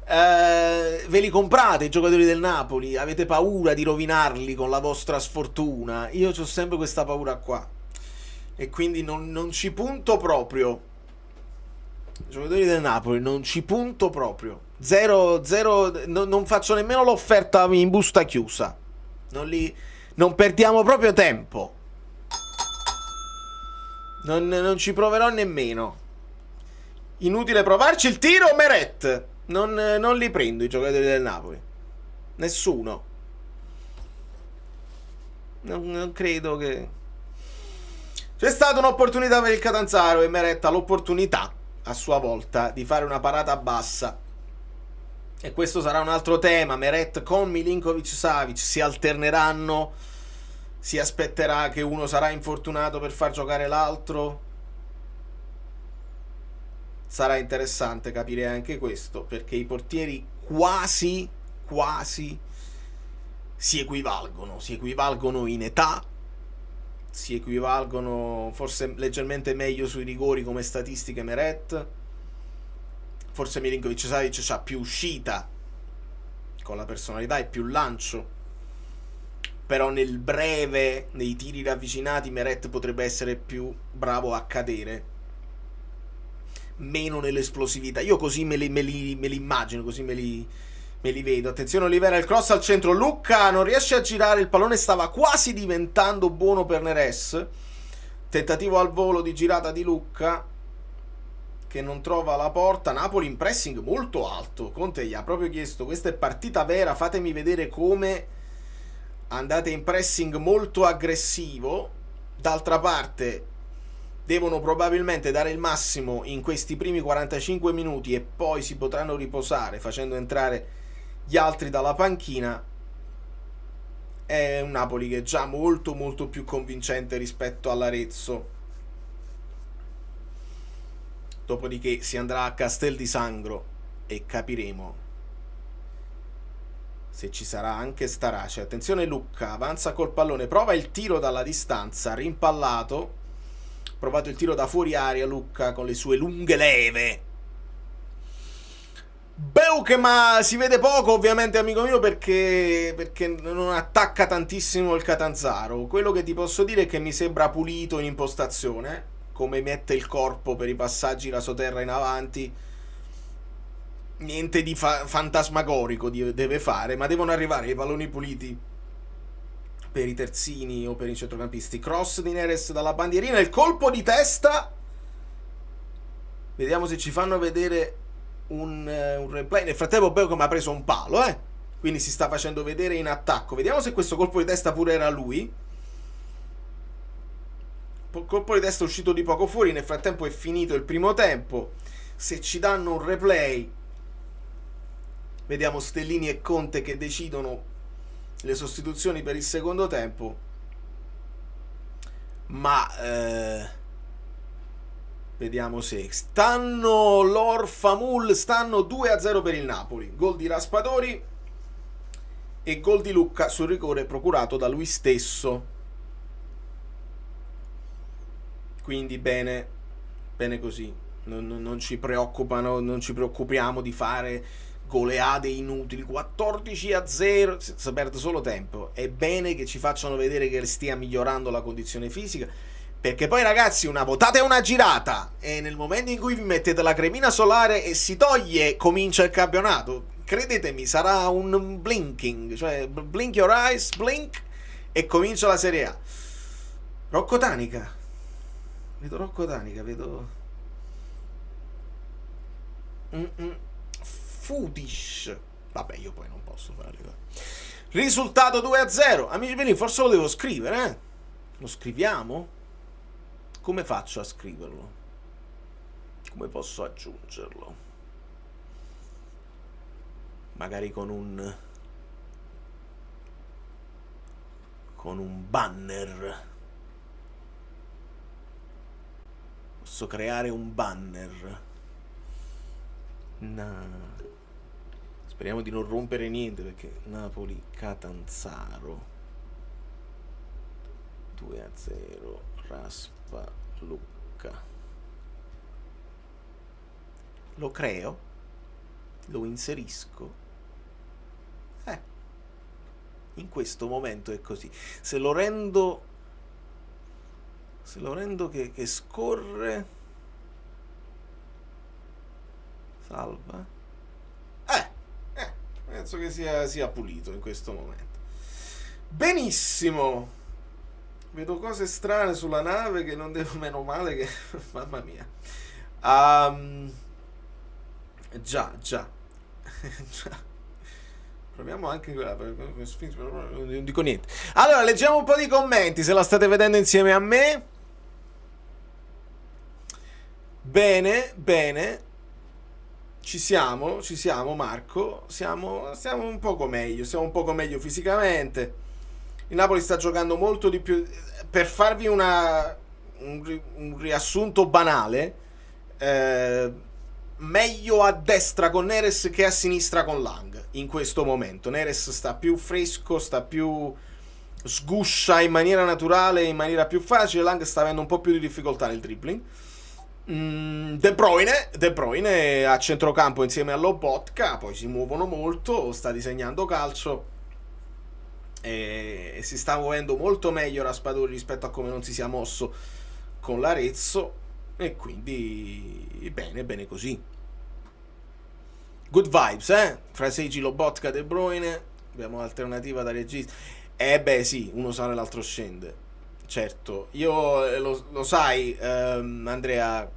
Ve li comprate i giocatori del Napoli? Avete paura di rovinarli con la vostra sfortuna? Io ho sempre questa paura qua, e quindi non ci punto proprio. I giocatori del Napoli non ci punto proprio. Zero, non faccio nemmeno l'offerta in busta chiusa. Non perdiamo proprio tempo. Non ci proverò nemmeno. Inutile provarci. Il tiro, Meret. Non li prendo i giocatori del Napoli. Nessuno. Non credo che... C'è stata un'opportunità per il Catanzaro, e Meret ha l'opportunità, a sua volta, di fare una parata bassa. E questo sarà un altro tema. Meret con Milinkovic-Savic si alterneranno. Si aspetterà che uno sarà infortunato per far giocare l'altro. Sarà interessante capire anche questo, perché i portieri quasi si equivalgono in età, si equivalgono forse leggermente meglio sui rigori come statistiche Meret. Forse Milinkovic-Savic ha più uscita con la personalità e più lancio, però nel breve, nei tiri ravvicinati, Meret potrebbe essere più bravo a cadere, meno nell'esplosività. Io così me li immagino, così me li vedo. Attenzione Olivera, il cross al centro, Lucca non riesce a girare, il pallone stava quasi diventando buono per Neres. Tentativo al volo di girata di Lucca, che non trova la porta. Napoli in pressing molto alto. Conte gli ha proprio chiesto: questa è partita vera, fatemi vedere come andate in pressing molto aggressivo. D'altra parte devono probabilmente dare il massimo in questi primi 45 minuti, e poi si potranno riposare facendo entrare gli altri dalla panchina. È un Napoli che è già molto più convincente rispetto all'Arezzo. Dopodiché si andrà a Castel di Sangro e capiremo se ci sarà anche Starace. Attenzione Lucca, avanza col pallone, prova il tiro dalla distanza, rimpallato. Provato il tiro da fuori aria Lucca con le sue lunghe leve. Ma si vede poco ovviamente, amico mio, perché non attacca tantissimo il Catanzaro. Quello che ti posso dire è che mi sembra pulito in impostazione, come mette il corpo per i passaggi rasoterra in avanti. Niente di fantasmagorico deve fare, ma devono arrivare i palloni puliti per i terzini o per i centrocampisti. Cross di Neres dalla bandierina, il colpo di testa. Vediamo se ci fanno vedere un replay. Nel frattempo Beckham ha preso un palo, quindi si sta facendo vedere in attacco. Vediamo se questo colpo di testa pure era lui. Colpo di testa uscito di poco fuori. Nel frattempo è finito il primo tempo. Se ci danno un replay, vediamo Stellini e Conte che decidono le sostituzioni per il secondo tempo. Ma vediamo se stanno 2-0 per il Napoli. Gol di Raspadori e gol di Lucca sul rigore procurato da lui stesso. Quindi bene così. Non ci preoccupiamo di fare goleade inutili. 14-0, si perde solo tempo. È bene che ci facciano vedere che stia migliorando la condizione fisica, perché poi ragazzi, una votata e una girata, e nel momento in cui vi mettete la cremina solare e si toglie, comincia il campionato. Credetemi, sarà un blinking, cioè blink your eyes, blink, e comincia la Serie A. Rocco Tanica, vedo Fudish. Vabbè, io poi non posso fare. Risultato 2-0. Amici miei, forse lo devo scrivere, Lo scriviamo? Come faccio a scriverlo? Come posso aggiungerlo? Magari con un banner. Posso creare un banner. Speriamo di non rompere niente, perché Napoli Catanzaro 2-0, Raspa Lucca. Lo creo, lo inserisco. In questo momento è così. Se lo rendo che scorre, salva. Penso che sia pulito in questo momento. Benissimo. Vedo cose strane sulla nave che non devo, meno male che mamma mia. Già. Già. Proviamo anche quella. Non dico niente. Allora, leggiamo un po' di commenti se la state vedendo insieme a me. Bene. Ci siamo, Marco. Siamo un poco meglio fisicamente. Il Napoli sta giocando molto di più. Per farvi un riassunto banale, meglio a destra con Neres che a sinistra con Lang in questo momento. Neres sta più fresco, sta più sguscia in maniera naturale, in maniera più facile. Lang sta avendo un po' più di difficoltà nel dribbling. De Bruyne a centrocampo insieme a Lobotka, poi si muovono molto, sta disegnando calcio e si sta muovendo molto meglio Raspadori rispetto a come non si sia mosso con l'Arezzo, e quindi bene così. Good vibes, Fraseggi, Lobotka, De Bruyne. Abbiamo un'alternativa da regista. Sì, uno sale e l'altro scende. Certo, io lo sai, Andrea,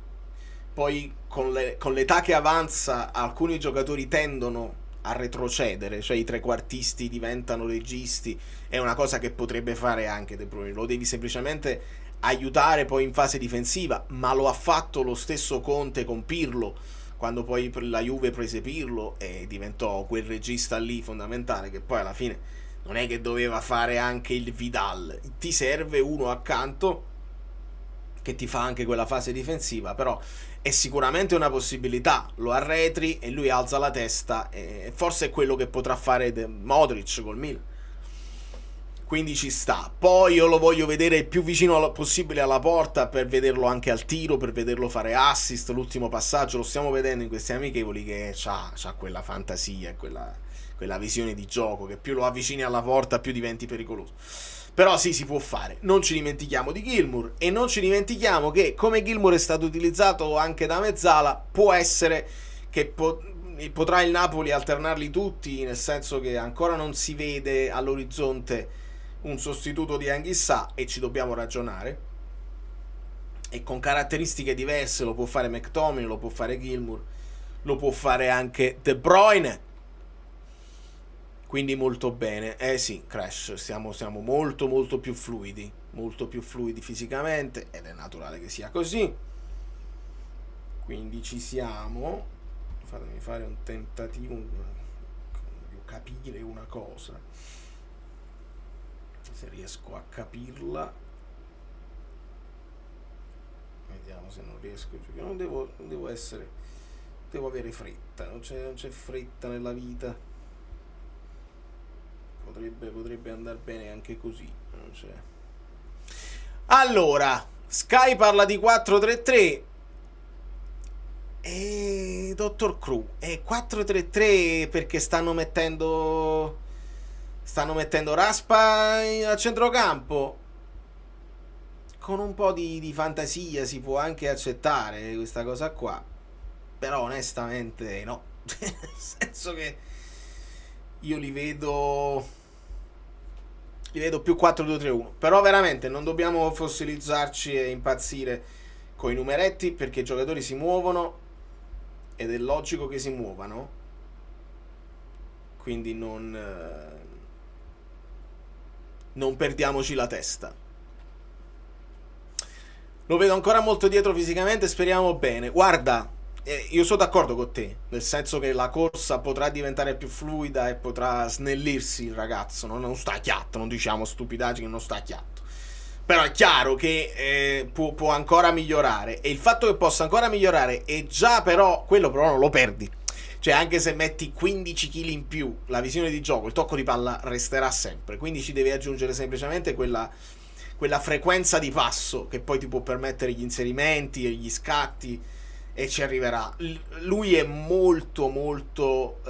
poi con l'età che avanza alcuni giocatori tendono a retrocedere, cioè i trequartisti diventano registi. È una cosa che potrebbe fare anche De Bruyne, lo devi semplicemente aiutare poi in fase difensiva, ma lo ha fatto lo stesso Conte con Pirlo, quando poi la Juve prese Pirlo e diventò quel regista lì fondamentale, che poi alla fine non è che doveva fare anche il Vidal. Ti serve uno accanto che ti fa anche quella fase difensiva, però è sicuramente una possibilità. Lo arretri e lui alza la testa, e forse è quello che potrà fare Modric col Milan. Quindi ci sta. Poi io lo voglio vedere il più vicino possibile alla porta, per vederlo anche al tiro, per vederlo fare assist. L'ultimo passaggio lo stiamo vedendo in questi amichevoli, che c'ha quella fantasia e quella visione di gioco, che più lo avvicini alla porta più diventi pericoloso. Però sì, si può fare. Non ci dimentichiamo di Gilmour, e non ci dimentichiamo che, come Gilmour è stato utilizzato anche da mezzala, può essere che potrà il Napoli alternarli tutti, nel senso che ancora non si vede all'orizzonte un sostituto di Anghissà, e ci dobbiamo ragionare, e con caratteristiche diverse. Lo può fare McTominay, lo può fare Gilmour, lo può fare anche De Bruyne. Quindi molto bene. Sì, Crash, siamo molto più fluidi fisicamente, ed è naturale che sia così. Quindi ci siamo. Fatemi fare un tentativo di capire una cosa, se riesco a capirla. Vediamo se non riesco. Non devo essere, devo avere fretta. Non c'è fretta nella vita. Potrebbe andare bene anche così. Non c'è. Allora, Sky parla di 4-3-3 e Dottor Crew è 4-3-3 perché stanno mettendo Raspa a centrocampo. Con un po' di fantasia si può anche accettare questa cosa qua, però onestamente no. Nel senso che io li vedo più 4-2-3-1. Però veramente non dobbiamo fossilizzarci e impazzire coi numeretti, perché i giocatori si muovono ed è logico che si muovano. Quindi non perdiamoci la testa. Lo vedo ancora molto dietro fisicamente, speriamo bene. Guarda, io sono d'accordo con te, nel senso che la corsa potrà diventare più fluida e potrà snellirsi il ragazzo, non sta chiatto, non diciamo stupidaggini, non sta chiatto. Però è chiaro che può ancora migliorare, e il fatto che possa ancora migliorare è già, quello però non lo perdi. Cioè, anche se metti 15 kg in più, la visione di gioco, il tocco di palla resterà sempre, quindi ci devi aggiungere semplicemente quella frequenza di passo che poi ti può permettere gli inserimenti e gli scatti, e ci arriverà. Lui è molto molto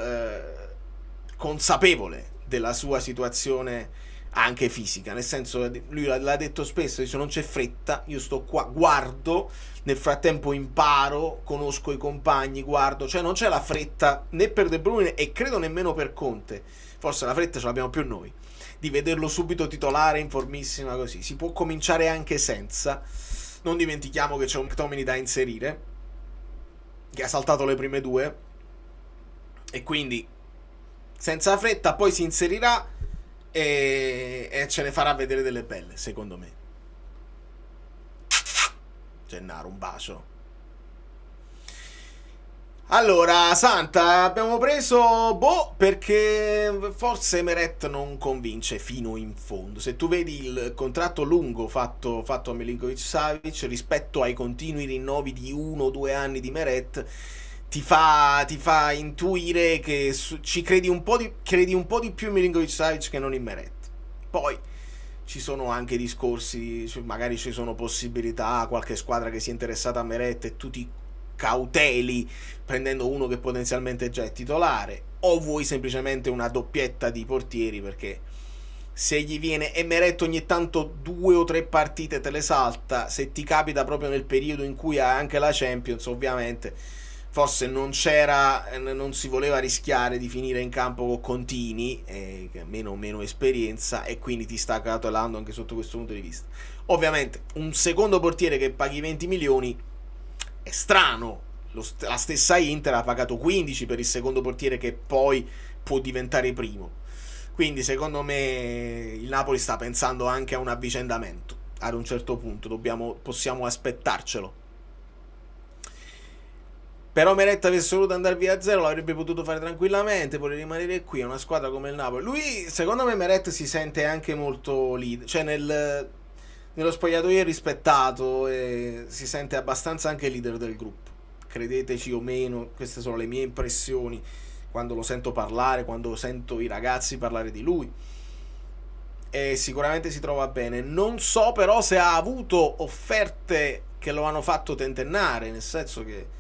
consapevole della sua situazione anche fisica, nel senso, lui l'ha detto spesso, dice non c'è fretta, io sto qua, guardo, nel frattempo imparo, conosco i compagni, guardo, cioè non c'è la fretta né per De Bruyne e credo nemmeno per Conte, forse la fretta ce l'abbiamo più noi, di vederlo subito titolare in formissima, così si può cominciare anche senza. Non dimentichiamo che c'è un McTominay da inserire, che ha saltato le prime due, e quindi senza fretta poi si inserirà e ce ne farà vedere delle belle, secondo me. Gennaro, un bacio. Allora, Santa, abbiamo preso perché forse Meret non convince fino in fondo. Se tu vedi il contratto lungo fatto a Milinkovic-Savic rispetto ai continui rinnovi di 1 o 2 anni di Meret, ti fa intuire che ci credi un po' di più in Milinkovic-Savic che non in Meret. Poi ci sono anche discorsi, magari ci sono possibilità, qualche squadra che sia interessata a Meret e tu ti cauteli prendendo uno che potenzialmente già è titolare, o vuoi semplicemente una doppietta di portieri, perché se gli viene Meret ogni tanto 2 o 3 partite te le salta, se ti capita proprio nel periodo in cui ha anche la Champions, ovviamente forse non si voleva rischiare di finire in campo con Contini, che ha meno esperienza, e quindi ti sta cautelando anche sotto questo punto di vista. Ovviamente un secondo portiere che paghi 20 milioni è strano. La stessa Inter ha pagato 15 per il secondo portiere che poi può diventare primo, quindi secondo me il Napoli sta pensando anche a un avvicendamento. Ad un certo punto possiamo aspettarcelo. Però Meret avesse voluto andare via a zero, l'avrebbe potuto fare tranquillamente, vuole rimanere qui, è una squadra come il Napoli. Lui, secondo me, Meret si sente anche molto leader, cioè nello spogliatoio è rispettato e si sente abbastanza anche leader del gruppo. Credeteci o meno, queste sono le mie impressioni quando lo sento parlare, quando sento i ragazzi parlare di lui. E sicuramente si trova bene. Non so però se ha avuto offerte che lo hanno fatto tentennare, nel senso che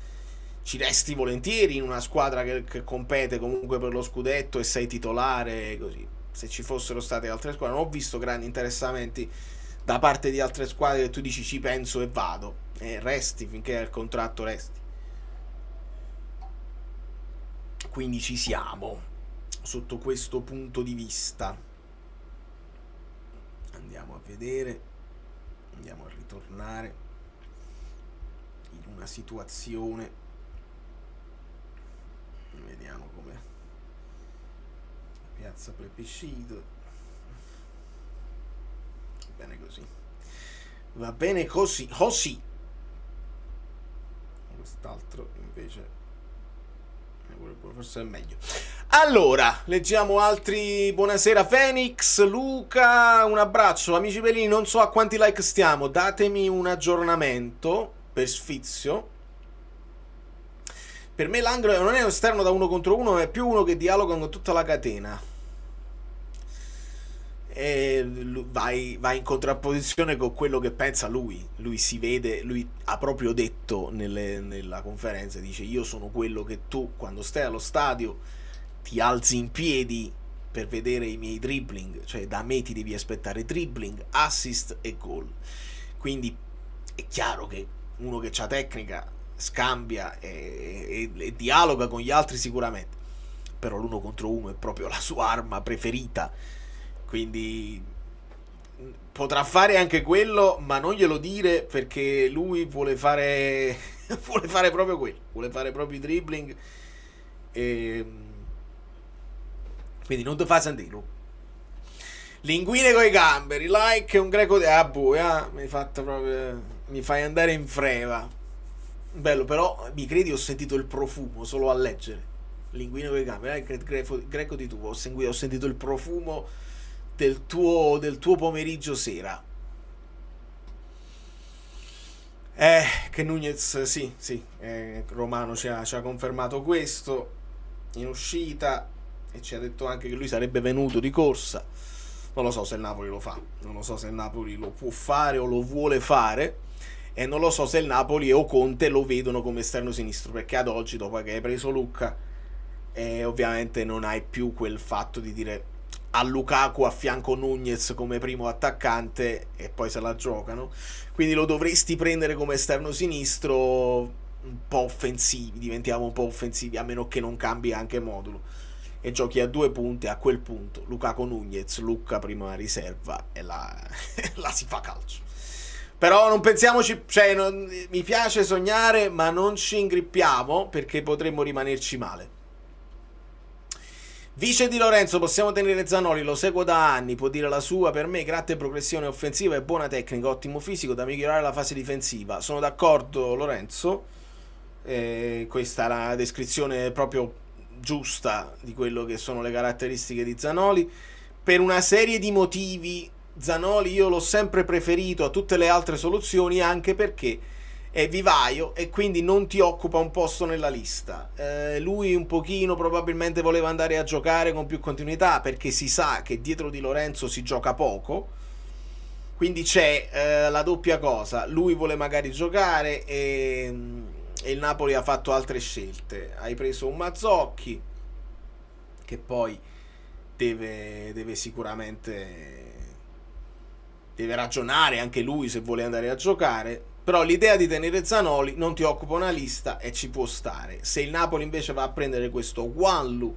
ci resti volentieri in una squadra che compete comunque per lo scudetto e sei titolare, così. Se ci fossero state altre squadre, non ho visto grandi interessamenti da parte di altre squadre che tu dici ci penso e vado, e resti finché il contratto resti. Quindi ci siamo sotto questo punto di vista. Andiamo a vedere, andiamo a ritornare in una situazione. Vediamo come piazza plebiscito. Bene così. Va bene così. Quest'altro invece forse è meglio. Allora, leggiamo altri. Buonasera Phoenix, Luca, un abbraccio. Amici bellini, non so a quanti like stiamo, datemi un aggiornamento per sfizio. Per me l'angolo non è un esterno da 1 contro 1, ma è più uno che dialoga con tutta la catena. E vai in contrapposizione con quello che pensa lui. Lui si vede, lui ha proprio detto nella conferenza, dice io sono quello che tu quando stai allo stadio ti alzi in piedi per vedere i miei dribbling, cioè da me ti devi aspettare dribbling, assist e gol. Quindi è chiaro che uno che ha tecnica scambia e dialoga con gli altri sicuramente, però l'1 contro 1 è proprio la sua arma preferita, quindi potrà fare anche quello, ma non glielo dire, perché lui vuole fare proprio quello, vuole fare proprio i dribbling, e quindi non ti fa sentire. Linguine coi gamberi, like un greco di mi hai fatto proprio mi fai andare in freva. Bello, però mi credi, ho sentito il profumo solo a leggere. Linguino che cambia, greco di tu, ho sentito il profumo del tuo pomeriggio sera. Che Nunez, sì, sì, Romano ci ha confermato questo in uscita e ci ha detto anche che lui sarebbe venuto di corsa. Non lo so se il Napoli lo fa, non lo so se il Napoli lo può fare o lo vuole fare, e non lo so se il Napoli o Conte lo vedono come esterno sinistro, perché ad oggi, dopo che hai preso Lucca, ovviamente non hai più quel fatto di dire a Lukaku a fianco Nunez come primo attaccante e poi se la giocano, quindi lo dovresti prendere come esterno sinistro un po' offensivi, diventiamo un po' offensivi, a meno che non cambi anche modulo e giochi a 2 punte. A quel punto Lukaku Nunez, Lucca prima riserva e la si fa calcio. Però non pensiamoci, cioè mi piace sognare, ma non ci ingrippiamo perché potremmo rimanerci male. Vice Di Lorenzo, possiamo tenere Zanoli, lo seguo da anni, può dire la sua, per me grande progressione offensiva e buona tecnica, ottimo fisico da migliorare la fase difensiva. Sono d'accordo Lorenzo, questa è la descrizione proprio giusta di quello che sono le caratteristiche di Zanoli. Per una serie di motivi Zanoli io l'ho sempre preferito a tutte le altre soluzioni, anche perché è vivaio e quindi non ti occupa un posto nella lista. Lui un pochino probabilmente voleva andare a giocare con più continuità, perché si sa che dietro Di Lorenzo si gioca poco, quindi c'è la doppia cosa, lui vuole magari giocare e il Napoli ha fatto altre scelte. Hai preso un Mazzocchi che poi deve sicuramente deve ragionare anche lui se vuole andare a giocare, però l'idea di tenere Zanoli non ti occupa una lista e ci può stare. Se il Napoli invece va a prendere questo Wanlu,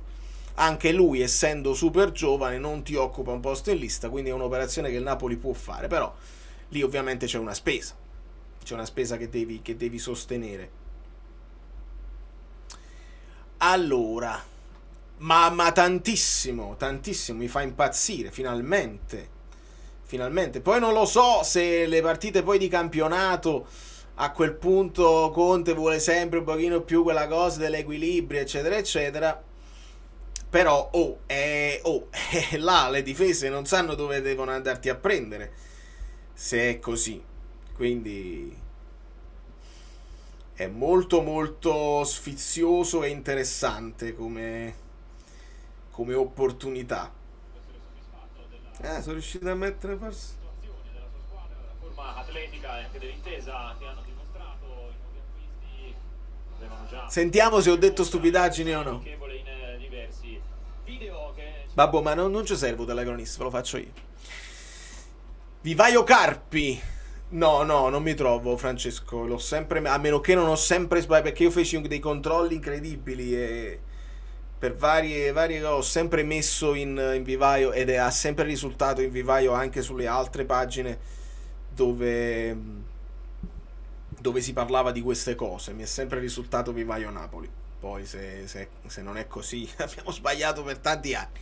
anche lui essendo super giovane non ti occupa un posto in lista, quindi è un'operazione che il Napoli può fare, però lì ovviamente c'è una spesa che devi sostenere. Allora, ma tantissimo, mi fa impazzire, finalmente. Poi non lo so se le partite poi di campionato, a quel punto Conte vuole sempre un pochino più quella cosa dell'equilibrio, eccetera, eccetera. Però, là le difese non sanno dove devono andarti a prendere, se è così. Quindi è molto molto sfizioso e interessante come opportunità. Sono riuscito a mettere forse. La forma atletica e anche dell'intesa che hanno dimostrato i nuovi acquisti avevano già Sentiamo se ho detto stupidaggini o no. amichevole in diversi video che Babbo, ma non ci servo telecronista, ve lo faccio io. Vivaio Carpi. No, non mi trovo, Francesco. L'ho sempre. A meno che non ho sempre sbagliato. Perché io feci dei controlli incredibili e per varie ho sempre messo in vivaio ed ha sempre risultato in vivaio anche sulle altre pagine dove si parlava di queste cose. Mi è sempre risultato vivaio Napoli. Poi se non è così abbiamo sbagliato per tanti anni.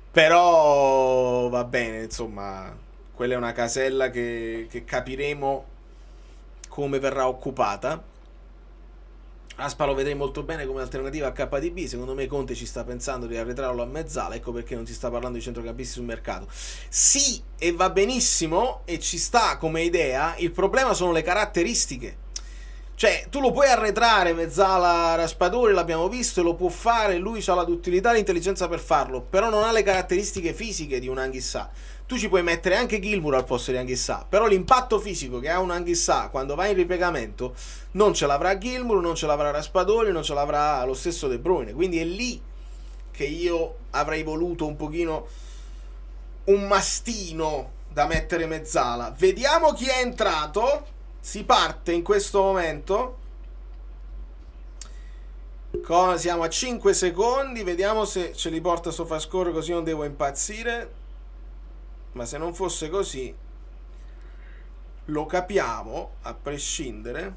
Però va bene, insomma, quella è una casella che capiremo come verrà occupata. Aspa lo vedrei molto bene come alternativa a KDB. Secondo me Conte ci sta pensando di arretrarlo a mezzala. Ecco perché non si sta parlando di centrocampisti sul mercato. Sì, e va benissimo e ci sta come idea. Il problema sono le caratteristiche. Cioè, tu lo puoi arretrare mezzala Raspadori, l'abbiamo visto, e lo può fare. Lui ha la duttilità e l'intelligenza per farlo, però non ha le caratteristiche fisiche di un Anghissà. Tu ci puoi mettere anche Gilmour al posto di Anghissà, però l'impatto fisico che ha un Anghissà quando va in ripiegamento non ce l'avrà Gilmour, non ce l'avrà Raspadori, non ce l'avrà lo stesso De Bruyne. Quindi è lì che io avrei voluto un pochino un mastino da mettere mezzala. Vediamo chi è entrato. Si parte in questo momento. Siamo a 5 secondi. Vediamo se ce li porta Sofascore, così non devo impazzire. Ma se non fosse così lo capiamo a prescindere.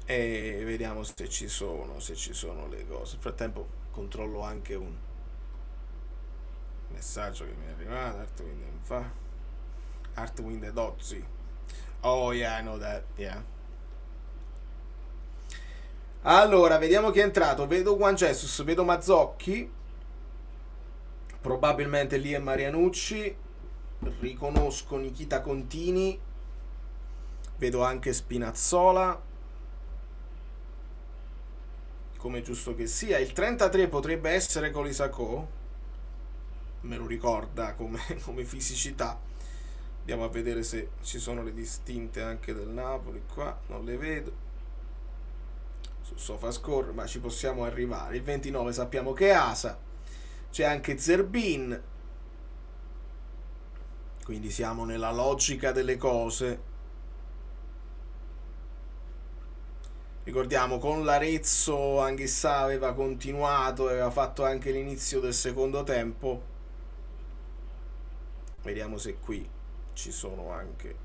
E vediamo se ci sono le cose. Nel frattempo controllo anche un messaggio che mi è arrivato, quindi non fa. Artwind e Dozzi. Oh yeah, I know that, yeah. Allora, vediamo chi è entrato. Vedo Juan Jesus, vedo Mazzocchi, probabilmente lì è Marianucci, riconosco Nikita Contini, vedo anche Spinazzola, come giusto che sia. Il 33 potrebbe essere Colisacò, me lo ricorda come fisicità. Andiamo a vedere se ci sono le distinte anche del Napoli. Qua non le vedo su SofaScore, ma ci possiamo arrivare. Il 29 sappiamo che è Asa, c'è anche Zerbin, quindi siamo nella logica delle cose. Ricordiamo, con l'Arezzo Anghissà aveva continuato, aveva fatto anche l'inizio del secondo tempo. Vediamo se qui ci sono anche.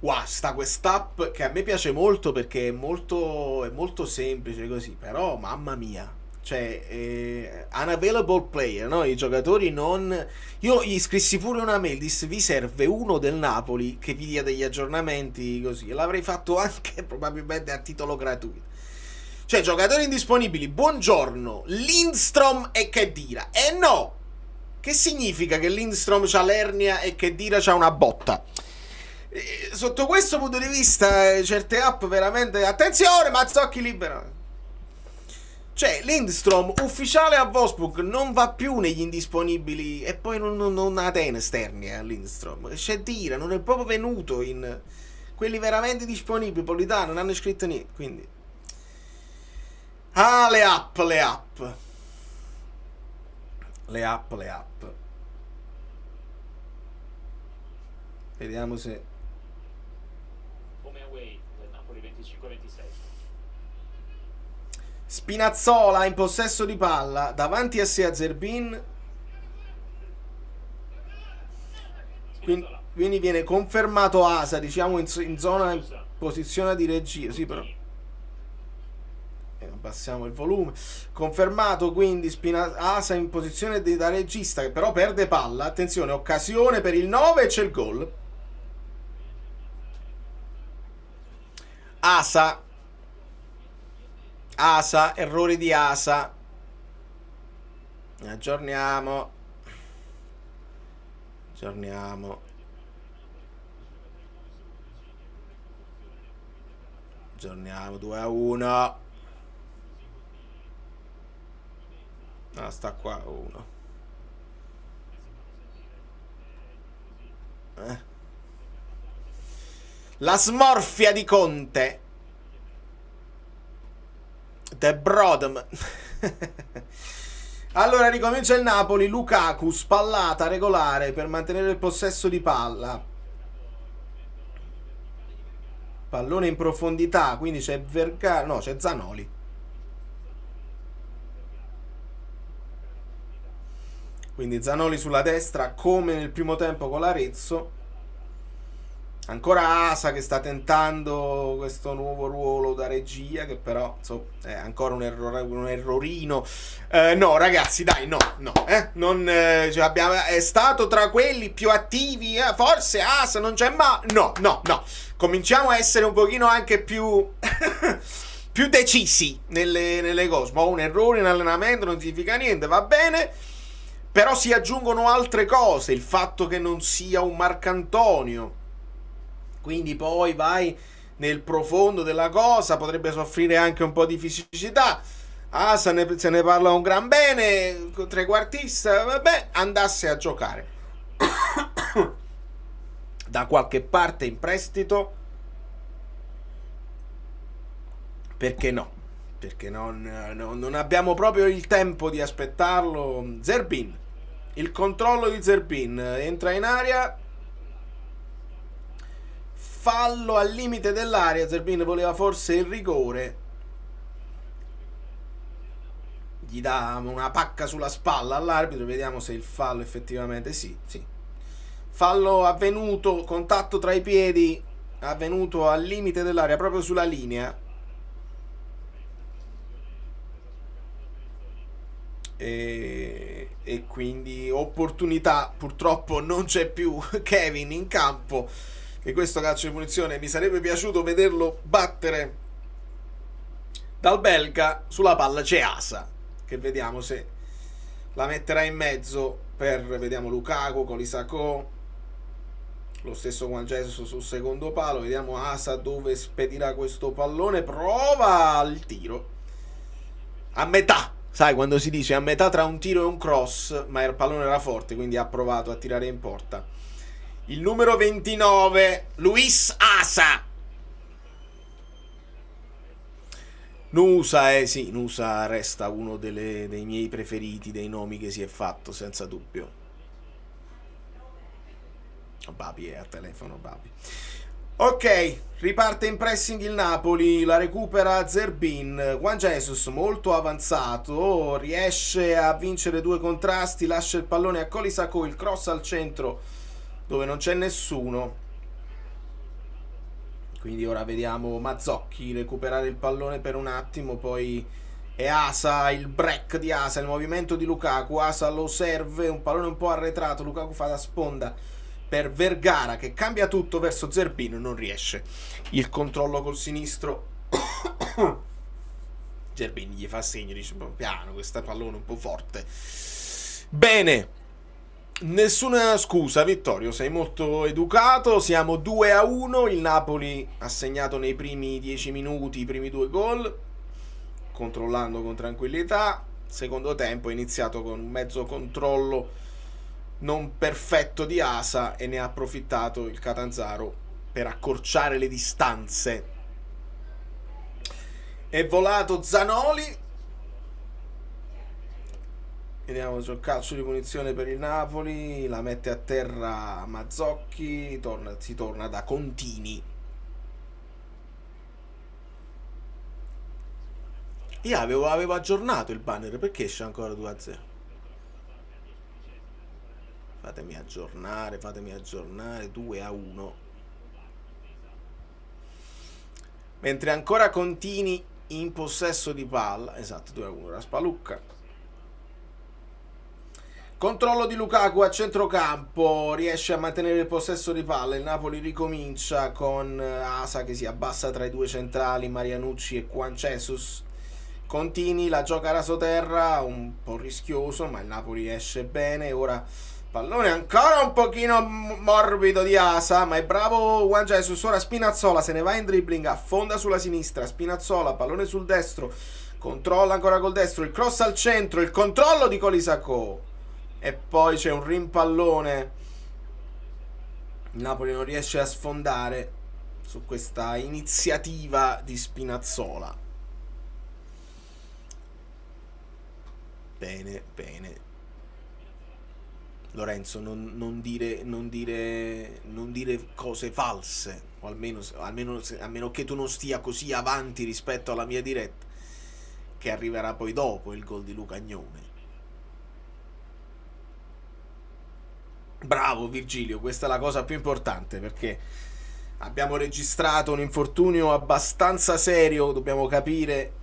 Wow, sta quest'app che a me piace molto perché è molto semplice così, però mamma mia, cioè unavailable player, no? I giocatori non. Io gli scrissi pure una mail, dissi vi serve uno del Napoli che vi dia degli aggiornamenti così, e l'avrei fatto anche probabilmente a titolo gratuito. Cioè, giocatori indisponibili, buongiorno, Lindstrom e Khedira. E no! Che significa che Lindstrom c'ha l'ernia e Khedira c'ha una botta? Sotto questo punto di vista, certe app veramente. Attenzione, Mazzocchi libero. Cioè, Lindstrom, ufficiale a Wolfsburg, non va più negli indisponibili. E poi non ha tennis ernia Lindstrom. Khedira non è proprio venuto in quelli veramente disponibili. Politano non hanno scritto niente. Quindi. Ah, le app. Le app. Vediamo se. Come away del Napoli 25-26. Spinazzola in possesso di palla, davanti a sé a Zerbin. Quindi viene confermato Asa, diciamo in zona, in posizione di regia. Sì, però. Abbassiamo il volume. Confermato quindi Asa in posizione da regista, che però perde palla. Attenzione, occasione per il 9 e c'è il gol. Asa, errore di Asa. Aggiorniamo 2-1. Ah, sta qua 1. La smorfia di Conte. The Brodom. Allora ricomincia il Napoli. Lukaku, spallata regolare per mantenere il possesso di palla. Pallone in profondità, quindi c'è Vergara, no, c'è Zanoli. Quindi Zanoli sulla destra come nel primo tempo con l'Arezzo. Ancora Asa che sta tentando questo nuovo ruolo da regia, che però insomma, è ancora un errorino. No ragazzi, dai, no. Non, cioè, è stato tra quelli più attivi, forse Asa non c'è mai. No. Cominciamo a essere un pochino anche più più decisi nelle cose. Ma un errore in allenamento non significa niente, va bene. Però si aggiungono altre cose, il fatto che non sia un Marcantonio. Quindi poi vai nel profondo della cosa, potrebbe soffrire anche un po' di fisicità. Se ne parla un gran bene, trequartista, vabbè, andasse a giocare da qualche parte in prestito. Perché no? Perché non abbiamo proprio il tempo di aspettarlo. Zerbin, il controllo di Zerbin, entra in area, fallo al limite dell'area. Zerbin voleva forse il rigore, gli dà una pacca sulla spalla all'arbitro. Vediamo se il fallo effettivamente sì. Fallo avvenuto, contatto tra i piedi avvenuto al limite dell'area, proprio sulla linea. E e quindi opportunità. Purtroppo non c'è più Kevin in campo, che questo calcio di punizione mi sarebbe piaciuto vederlo battere dal belga. Sulla palla c'è Asa, che vediamo se la metterà in mezzo vediamo Lukaku, Colisacco, lo stesso Juan Jesus sul secondo palo. Vediamo Asa dove spedirà questo pallone, prova il tiro a metà, sai quando si dice a metà tra un tiro e un cross, ma il pallone era forte, quindi ha provato a tirare in porta il numero 29 Luis Asa. Nusa, sì, Nusa resta uno dei miei preferiti, dei nomi che si è fatto, senza dubbio. Babi è a telefono, Babi. Ok, riparte in pressing il Napoli, la recupera Zerbin. Juan Jesus molto avanzato, riesce a vincere due contrasti, lascia il pallone a Colisacco, il cross al centro dove non c'è nessuno. Quindi ora vediamo Mazzocchi recuperare il pallone per un attimo, poi è Asa, il break di Asa, il movimento di Lukaku. Asa lo serve, un pallone un po' arretrato, Lukaku fa da sponda per Vergara che cambia tutto verso Zerbin, non riesce. Il controllo col sinistro. Zerbin gli fa segno, dice piano, questo pallone un po' forte. Bene. Nessuna scusa, Vittorio, sei molto educato. Siamo 2-1. Il Napoli ha segnato nei primi 10 minuti i primi due gol, controllando con tranquillità. Secondo tempo è iniziato con un mezzo controllo non perfetto di Asa e ne ha approfittato il Catanzaro per accorciare le distanze. È volato Zanoli. Vediamo sul calcio di punizione per il Napoli, la mette a terra Mazzocchi, si torna da Contini. Io avevo aggiornato il banner, perché esce ancora 2-0? Fatemi aggiornare, 2-1. Mentre ancora Contini in possesso di palla, esatto, 2-1, Raspalucca. Controllo di Lukaku a centrocampo, riesce a mantenere il possesso di palla. Il Napoli ricomincia con Asa che si abbassa tra i due centrali, Marianucci e Juan Jesus. Contini, la gioca rasoterra, un po' rischioso, ma il Napoli esce bene. Ora pallone ancora un pochino morbido di Asa, ma è bravo Juan Jesus. Ora Spinazzola se ne va in dribbling, affonda sulla sinistra, Spinazzola, pallone sul destro, controlla ancora col destro, il cross al centro, il controllo di Colisacco. E poi c'è un rimpallone. Il Napoli non riesce a sfondare su questa iniziativa di Spinazzola. Bene. Lorenzo, non dire cose false, o almeno a meno che tu non stia così avanti rispetto alla mia diretta, che arriverà poi dopo il gol di Lucagnone. Bravo Virgilio, questa è la cosa più importante, perché abbiamo registrato un infortunio abbastanza serio, dobbiamo capire,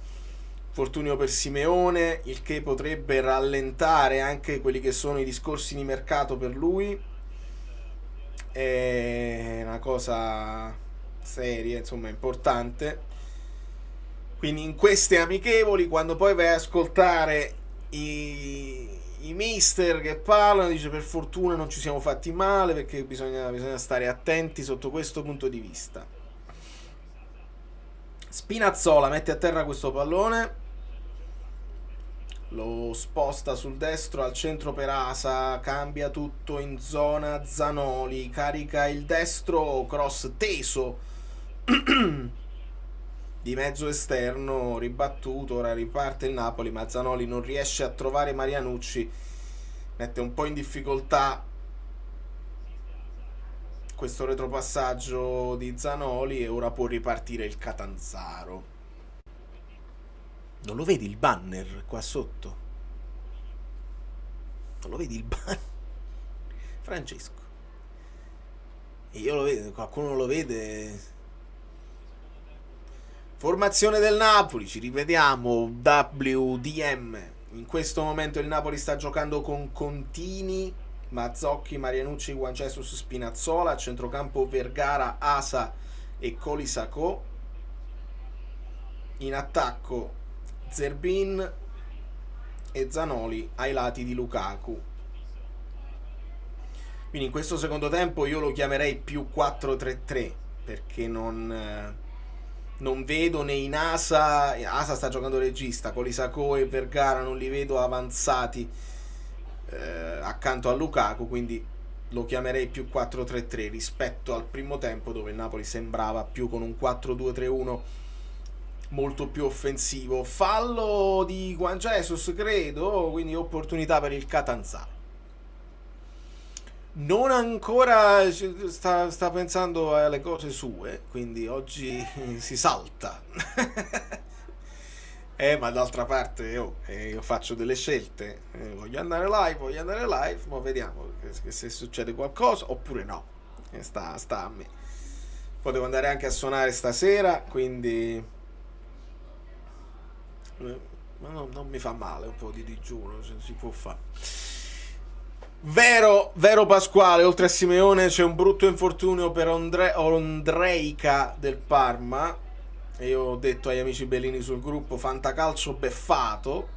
infortunio per Simeone, il che potrebbe rallentare anche quelli che sono i discorsi di mercato per lui. È una cosa seria, insomma, importante. Quindi in queste amichevoli, quando poi vai a ascoltare i mister che parlano, dice per fortuna non ci siamo fatti male, perché bisogna stare attenti sotto questo punto di vista. Spinazzola mette a terra questo pallone, lo sposta sul destro, al centro per Asa, cambia tutto in zona Zanoli, carica il destro, cross teso di mezzo esterno, ribattuto. Ora riparte il Napoli, ma Zanoli non riesce a trovare Marianucci, mette un po' in difficoltà questo retropassaggio di Zanoli, e ora può ripartire il Catanzaro. Non lo vedi il banner qua sotto? Non lo vedi il banner? Francesco, e io lo vedo, qualcuno lo vede? Formazione del Napoli, ci rivediamo. WDM in questo momento il Napoli sta giocando con Contini, Mazzocchi, Marianucci, Juan Jesus, Spinazzola, a centrocampo Vergara, Asa e Colisacco, in attacco Zerbin e Zanoli ai lati di Lukaku. Quindi in questo secondo tempo io lo chiamerei più 4-3-3, perché non vedo né in Asa sta giocando regista, Colisacco e Vergara non li vedo avanzati accanto a Lukaku, quindi lo chiamerei più 4-3-3 rispetto al primo tempo, dove il Napoli sembrava più con un 4-2-3-1 molto più offensivo. Fallo di Juan Jesus, credo, quindi opportunità per il Catanzaro. Non ancora sta pensando alle cose sue, quindi oggi si salta. Ma d'altra parte io faccio delle scelte, voglio andare live, ma vediamo che se succede qualcosa oppure no. Sta a me. Potevo andare anche a suonare stasera, quindi ma no, non mi fa male un po' di digiuno, si può fare. Vero Pasquale, oltre a Simeone c'è un brutto infortunio per Ondrejka del Parma, e io ho detto agli amici bellini sul gruppo: fantacalcio beffato,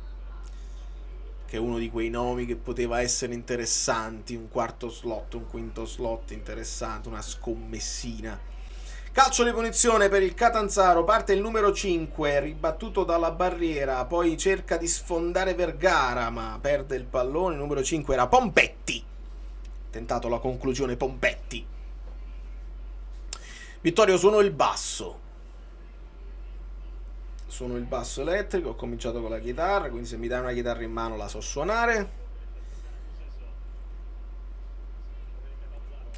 che è uno di quei nomi che poteva essere interessanti, un quarto slot, un quinto slot interessante, una scommessina. Calcio di punizione per il Catanzaro, parte il numero 5, ribattuto dalla barriera, poi cerca di sfondare Vergara, ma perde il pallone. Il numero 5 era Pompetti, tentato la conclusione Pompetti. Vittorio, suono il basso elettrico, ho cominciato con la chitarra, quindi se mi dai una chitarra in mano la so suonare.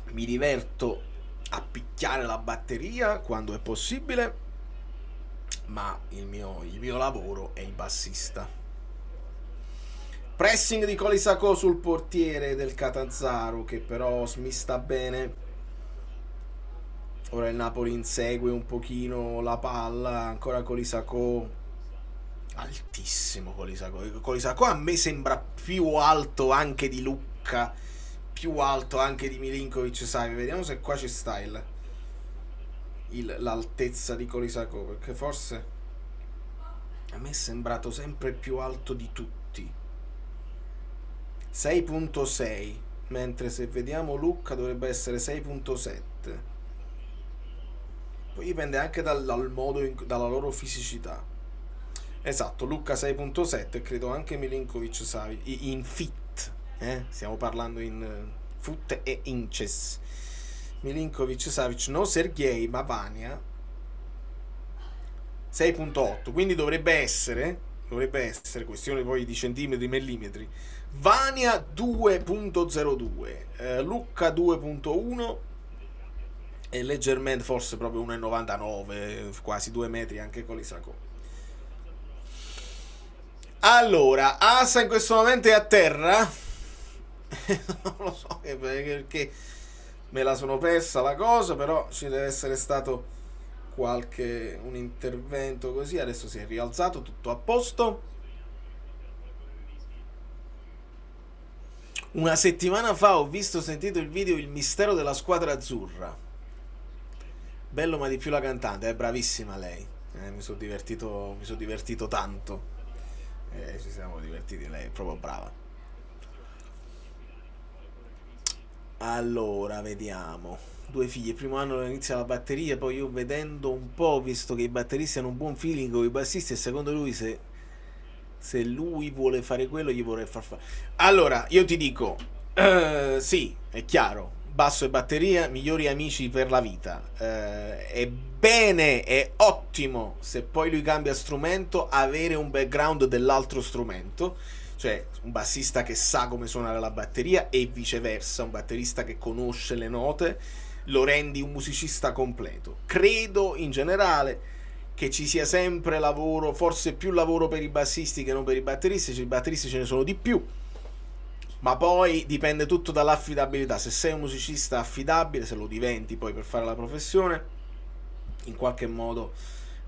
Mi diverto a picchiare la batteria quando è possibile, ma il mio lavoro è il bassista. Pressing di Colisacco sul portiere del Catanzaro, che però smista bene. Ora il Napoli insegue un pochino la palla, ancora Colisacco, altissimo Colisacco a me sembra più alto anche di Lucca, più alto anche di Milinkovic-Savic. Vediamo se qua ci sta l'altezza di Colisacco, perché forse a me è sembrato sempre più alto di tutti. 6.6, mentre se vediamo Lucca dovrebbe essere 6.7. Poi dipende anche dal modo, dalla loro fisicità. Esatto, Lucca 6.7, credo anche Milinkovic-Savic in fit. Stiamo parlando in foot e inches. Milinkovic-Savic, no Sergei, ma Vania 6.8, quindi dovrebbe essere questione poi di centimetri, millimetri. Vania 2.02, Lucca 2.1 e leggermente forse proprio 1,99, quasi 2 metri anche Colisacco. Allora, Asa in questo momento è a terra. Non lo so perché me la sono persa la cosa, però ci deve essere stato un intervento così. Adesso si è rialzato, tutto a posto. Una settimana fa ho sentito il video Il mistero della squadra azzurra. Bello, ma di più la cantante, è bravissima lei. Mi sono divertito tanto. Ci siamo divertiti, lei è proprio brava. Allora, vediamo. 2 figli, il primo anno inizia la batteria, poi io vedendo un po' ho visto che i batteristi hanno un buon feeling con i bassisti, e secondo lui se lui vuole fare quello gli vorrei far fare. Allora, io ti dico, sì, è chiaro, basso e batteria, migliori amici per la vita. È bene, è ottimo, se poi lui cambia strumento, avere un background dell'altro strumento. Cioè un bassista che sa come suonare la batteria e viceversa, un batterista che conosce le note, lo rendi un musicista completo. Credo in generale che ci sia sempre lavoro, forse più lavoro per i bassisti che non per i batteristi. I batteristi ce ne sono di più, ma poi dipende tutto dall'affidabilità. Se sei un musicista affidabile, se lo diventi poi per fare la professione, in qualche modo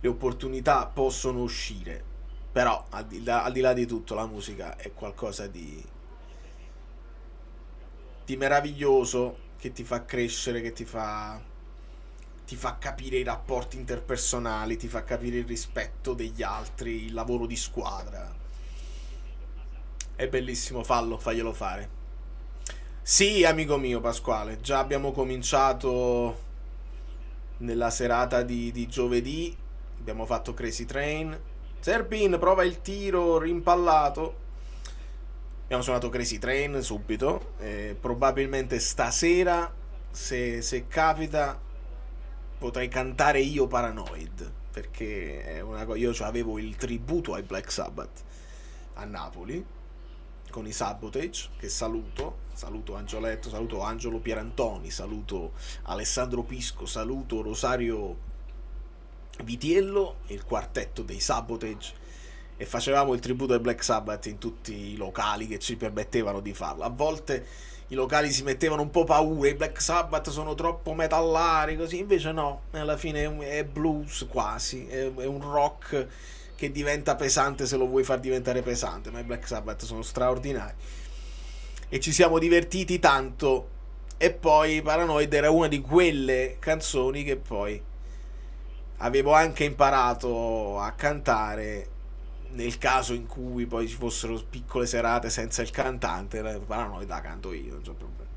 le opportunità possono uscire. Però al di là di tutto la musica è qualcosa di meraviglioso, che ti fa crescere, che ti fa capire i rapporti interpersonali, ti fa capire il rispetto degli altri, il lavoro di squadra. È bellissimo, faglielo fare. Sì, amico mio Pasquale, già abbiamo cominciato nella serata di giovedì, abbiamo fatto Crazy Train. Zerbin prova il tiro rimpallato. Abbiamo suonato Crazy Train subito. Probabilmente stasera, se capita, potrei cantare io Paranoid, perché è una io avevo il tributo ai Black Sabbath a Napoli con i Sabotage, che saluto Angioletto, saluto Angelo Pierantoni, saluto Alessandro Pisco, saluto Rosario Vitiello, il quartetto dei Sabotage, e facevamo il tributo ai Black Sabbath in tutti i locali che ci permettevano di farlo. A volte i locali si mettevano un po' paura, i Black Sabbath sono troppo metallari, così, invece no, alla fine è blues quasi, è un rock che diventa pesante se lo vuoi far diventare pesante, ma i Black Sabbath sono straordinari e ci siamo divertiti tanto. E poi Paranoid era una di quelle canzoni che poi avevo anche imparato a cantare nel caso in cui poi ci fossero piccole serate senza il cantante. Paranoid la canto io, non c'è problema.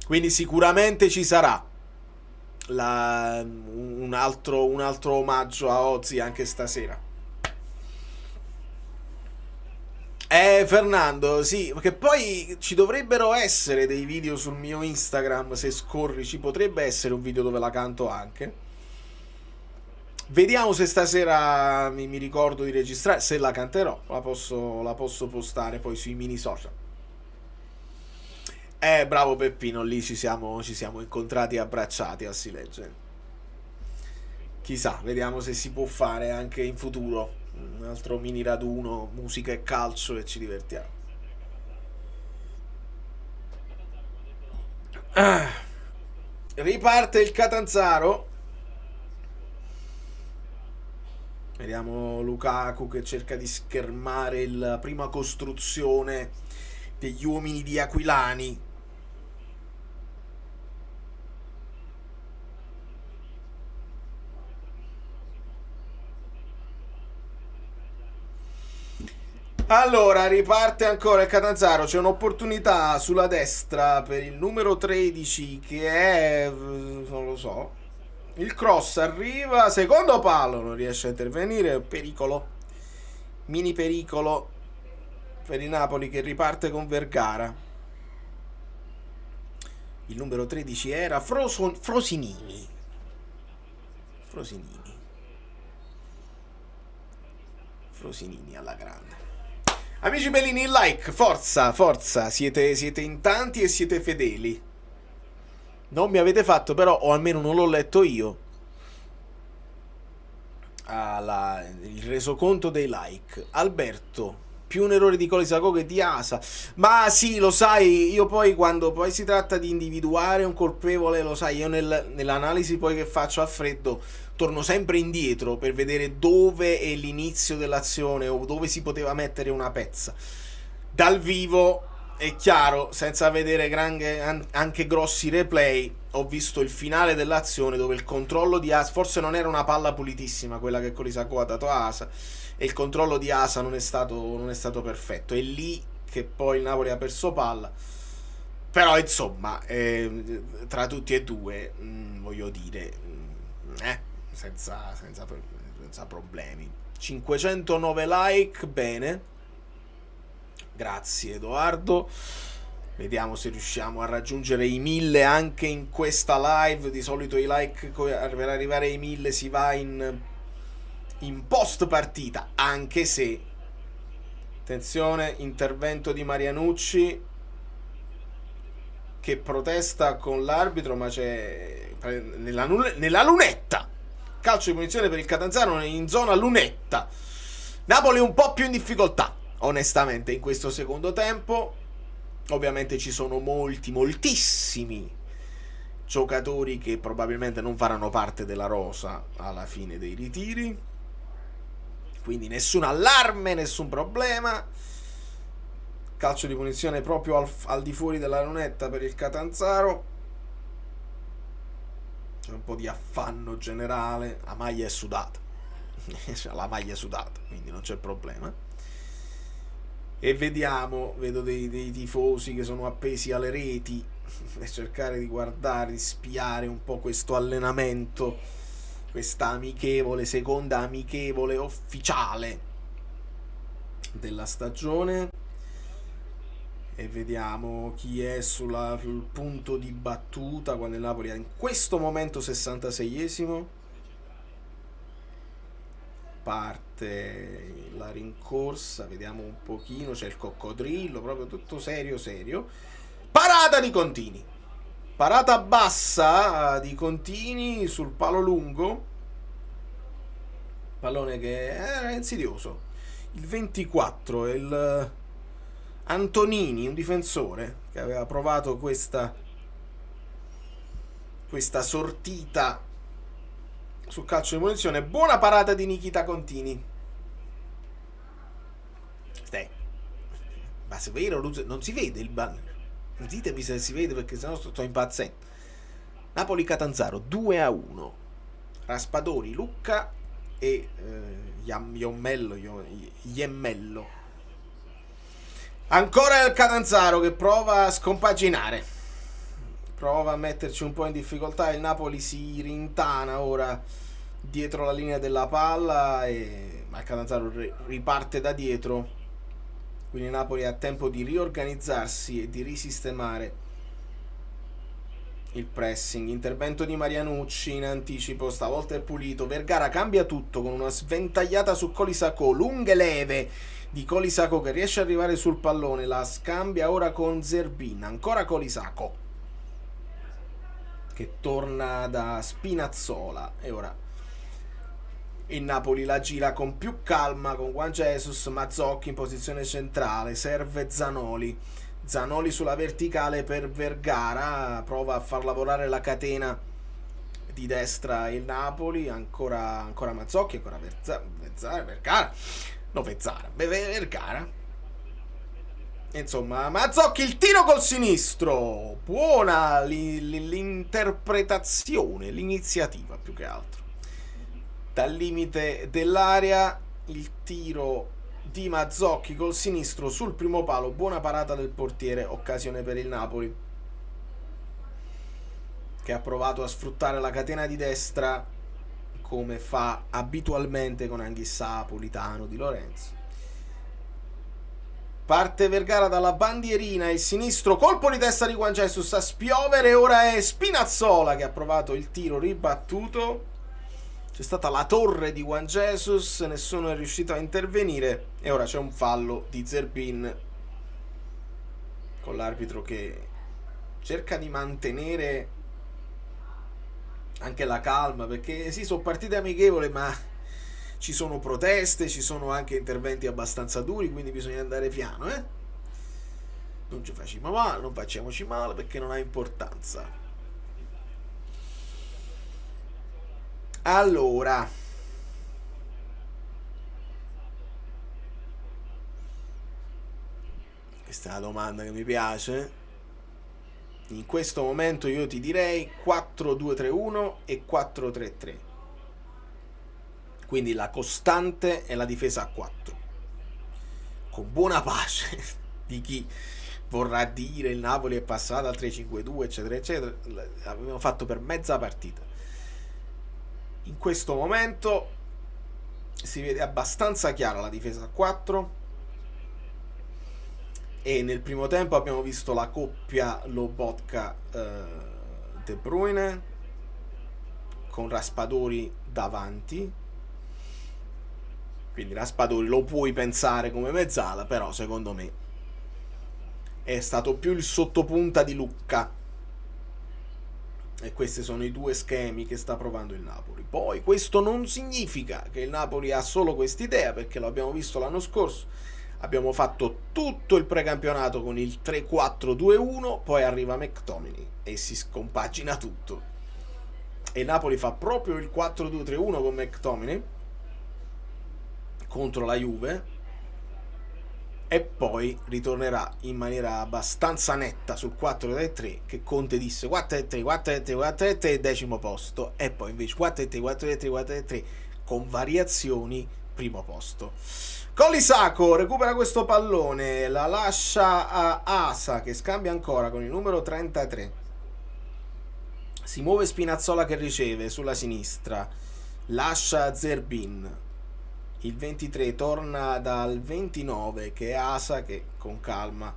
Quindi sicuramente ci sarà un altro omaggio a Ozzy anche stasera. Fernando, sì, perché poi ci dovrebbero essere dei video sul mio Instagram, se scorri ci potrebbe essere un video dove la canto anche. Vediamo se stasera mi ricordo di registrare, se la canterò, la posso postare poi sui mini social. Bravo Peppino, lì ci siamo incontrati e abbracciati a Silegge. Chissà, vediamo se si può fare anche in futuro un altro mini raduno, musica e calcio, e ci divertiamo. Riparte il Catanzaro. Vediamo Lukaku che cerca di schermare la prima costruzione degli uomini di Aquilani. Allora, riparte ancora il Catanzaro, c'è un'opportunità sulla destra per il numero 13 che è, non lo so, il cross arriva, secondo palo, non riesce a intervenire, pericolo, mini pericolo per il Napoli che riparte con Vergara. Il numero 13 era Frosinini alla grande. Amici bellini, il like, forza, siete in tanti e siete fedeli. Non mi avete fatto però, o almeno non l'ho letto io, il resoconto dei like. Alberto, più un errore di Colisaco che di Asa. Ma sì, lo sai, io poi quando poi si tratta di individuare un colpevole, lo sai, io nell'analisi poi che faccio a freddo torno sempre indietro per vedere dove è l'inizio dell'azione o dove si poteva mettere una pezza. Dal vivo è chiaro, senza vedere anche grossi replay, ho visto il finale dell'azione dove il controllo di Asa, forse non era una palla pulitissima quella che Colisaco ha dato a Asa, e il controllo di Asa non è stato perfetto. È lì che poi il Napoli ha perso palla. Però insomma, tra tutti e due, voglio dire, senza problemi. 509 like, bene. Grazie Edoardo. Vediamo se riusciamo a raggiungere i 1000 anche in questa live. Di solito i like per arrivare ai 1000 si va in post partita, anche se, attenzione, intervento di Marianucci che protesta con l'arbitro, ma c'è nella lunetta. Calcio di punizione per il Catanzaro in zona lunetta. Napoli un po' più in difficoltà, onestamente, in questo secondo tempo. Ovviamente ci sono moltissimi giocatori che probabilmente non faranno parte della rosa alla fine dei ritiri. quindi nessun allarme, nessun problema. Calcio di punizione proprio al di fuori della lunetta per il Catanzaro. C'è un po' di affanno generale, la maglia è sudata. La maglia è sudata, quindi non c'è problema. E vedo dei tifosi che sono appesi alle reti per cercare di guardare, di spiare un po' questo allenamento, questa amichevole, seconda amichevole ufficiale della stagione. E vediamo chi è sul punto di battuta quando il Napoli ha in questo momento 66esimo. Parte la rincorsa, vediamo un pochino, c'è il coccodrillo, proprio tutto serio. Parata di Contini, parata bassa di Contini sul palo lungo, pallone che era insidioso. Il 24 è il Antonini, un difensore che aveva provato questa sortita sul calcio di punizione. Buona parata di Nikita Contini. Ma se vero non si vede il banner. Ditemi se si vede, perché sennò sto impazzendo. Napoli Catanzaro 2-1. Raspadori Lucca e Iemmello. Ancora il Catanzaro che prova a scompaginare, prova a metterci un po' in difficoltà. Il Napoli si rintana ora dietro la linea della palla, ma il Catanzaro riparte da dietro, quindi il Napoli ha tempo di riorganizzarsi e di risistemare il pressing. Intervento di Marianucci in anticipo, stavolta è pulito. Vergara cambia tutto con una sventagliata su Colisacco, lunghe leve di Colisacco che riesce ad arrivare sul pallone, la scambia ora con Zerbin. Ancora Colisacco che torna da Spinazzola, e ora il Napoli la gira con più calma con Juan Jesus. Mazzocchi in posizione centrale, serve Zanoli sulla verticale per Vergara, prova a far lavorare la catena di destra il Napoli. Ancora Mazzocchi, ancora Vergara. Insomma, Mazzocchi, il tiro col sinistro, buona l'interpretazione, l'iniziativa più che altro. Dal limite dell'area il tiro di Mazzocchi col sinistro sul primo palo, buona parata del portiere, occasione per il Napoli che ha provato a sfruttare la catena di destra come fa abitualmente con Anghissà, Politano, Di Lorenzo. Parte Vergara dalla bandierina, il sinistro, colpo di testa di Juan Jesus a spiovere. Ora è Spinazzola che ha provato il tiro ribattuto. C'è stata la torre di Juan Jesus, nessuno è riuscito a intervenire e ora c'è un fallo di Zerbin, con l'arbitro che cerca di mantenere anche la calma, perché sì, sono partite amichevoli, ma ci sono proteste, ci sono anche interventi abbastanza duri, quindi bisogna andare piano, non ci facciamo male, non facciamoci male, perché non ha importanza. Allora, questa è una domanda che mi piace. In questo momento io ti direi 4-2-3-1 e 4-3-3. Quindi la costante è la difesa a 4. Con buona pace di chi vorrà dire il Napoli è passato al 3-5-2, eccetera, eccetera. L'abbiamo fatto per mezza partita. In questo momento si vede abbastanza chiara la difesa a 4 e nel primo tempo abbiamo visto la coppia Lobotka-De Bruyne con Raspadori davanti, quindi Raspadori lo puoi pensare come mezzala, però secondo me è stato più il sottopunta di Lucca. E questi sono i due schemi che sta provando il Napoli. Poi questo non significa che il Napoli ha solo quest'idea, perché lo abbiamo visto l'anno scorso. Abbiamo fatto tutto il precampionato con il 3-4-2-1, poi arriva McTominay e si scompagina tutto. E il Napoli fa proprio il 4-2-3-1 con McTominay, contro la Juve, e poi ritornerà in maniera abbastanza netta sul 4-3-3, che Conte disse 4-3, 4-3, 4-3, decimo posto, e poi invece 4-3, 4-3, 4-3 con variazioni, primo posto. Colisacco recupera questo pallone, la lascia a Asa che scambia ancora con il numero 33. Si muove Spinazzola che riceve sulla sinistra, lascia a Zerbin. Il 23 torna dal 29 che è Asa, che con calma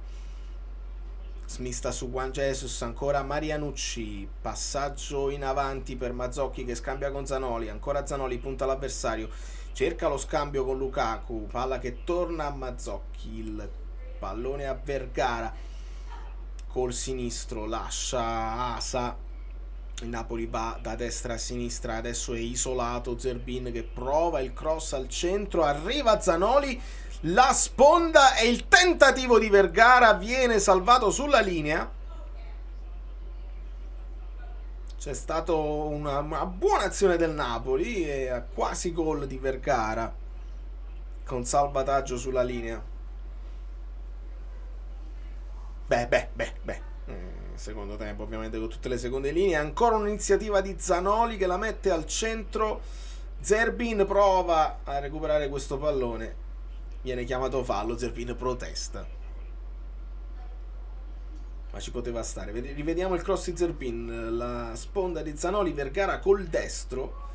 smista su Juan Jesus, ancora Marianucci, passaggio in avanti per Mazzocchi che scambia con Zanoli, ancora Zanoli punta l'avversario, cerca lo scambio con Lukaku, palla che torna a Mazzocchi, il pallone a Vergara col sinistro, lascia Asa. Il Napoli va da destra a sinistra, adesso è isolato Zerbin che prova il cross al centro, arriva Zanoli, la sponda e il tentativo di Vergara viene salvato sulla linea. C'è stata una buona azione del Napoli e quasi gol di Vergara con salvataggio sulla linea. Secondo tempo ovviamente con tutte le seconde linee, ancora un'iniziativa di Zanoli che la mette al centro, Zerbin prova a recuperare questo pallone, viene chiamato fallo, Zerbin protesta, ma ci poteva stare. Rivediamo il cross di Zerbin, la sponda di Zanoli, Vergara col destro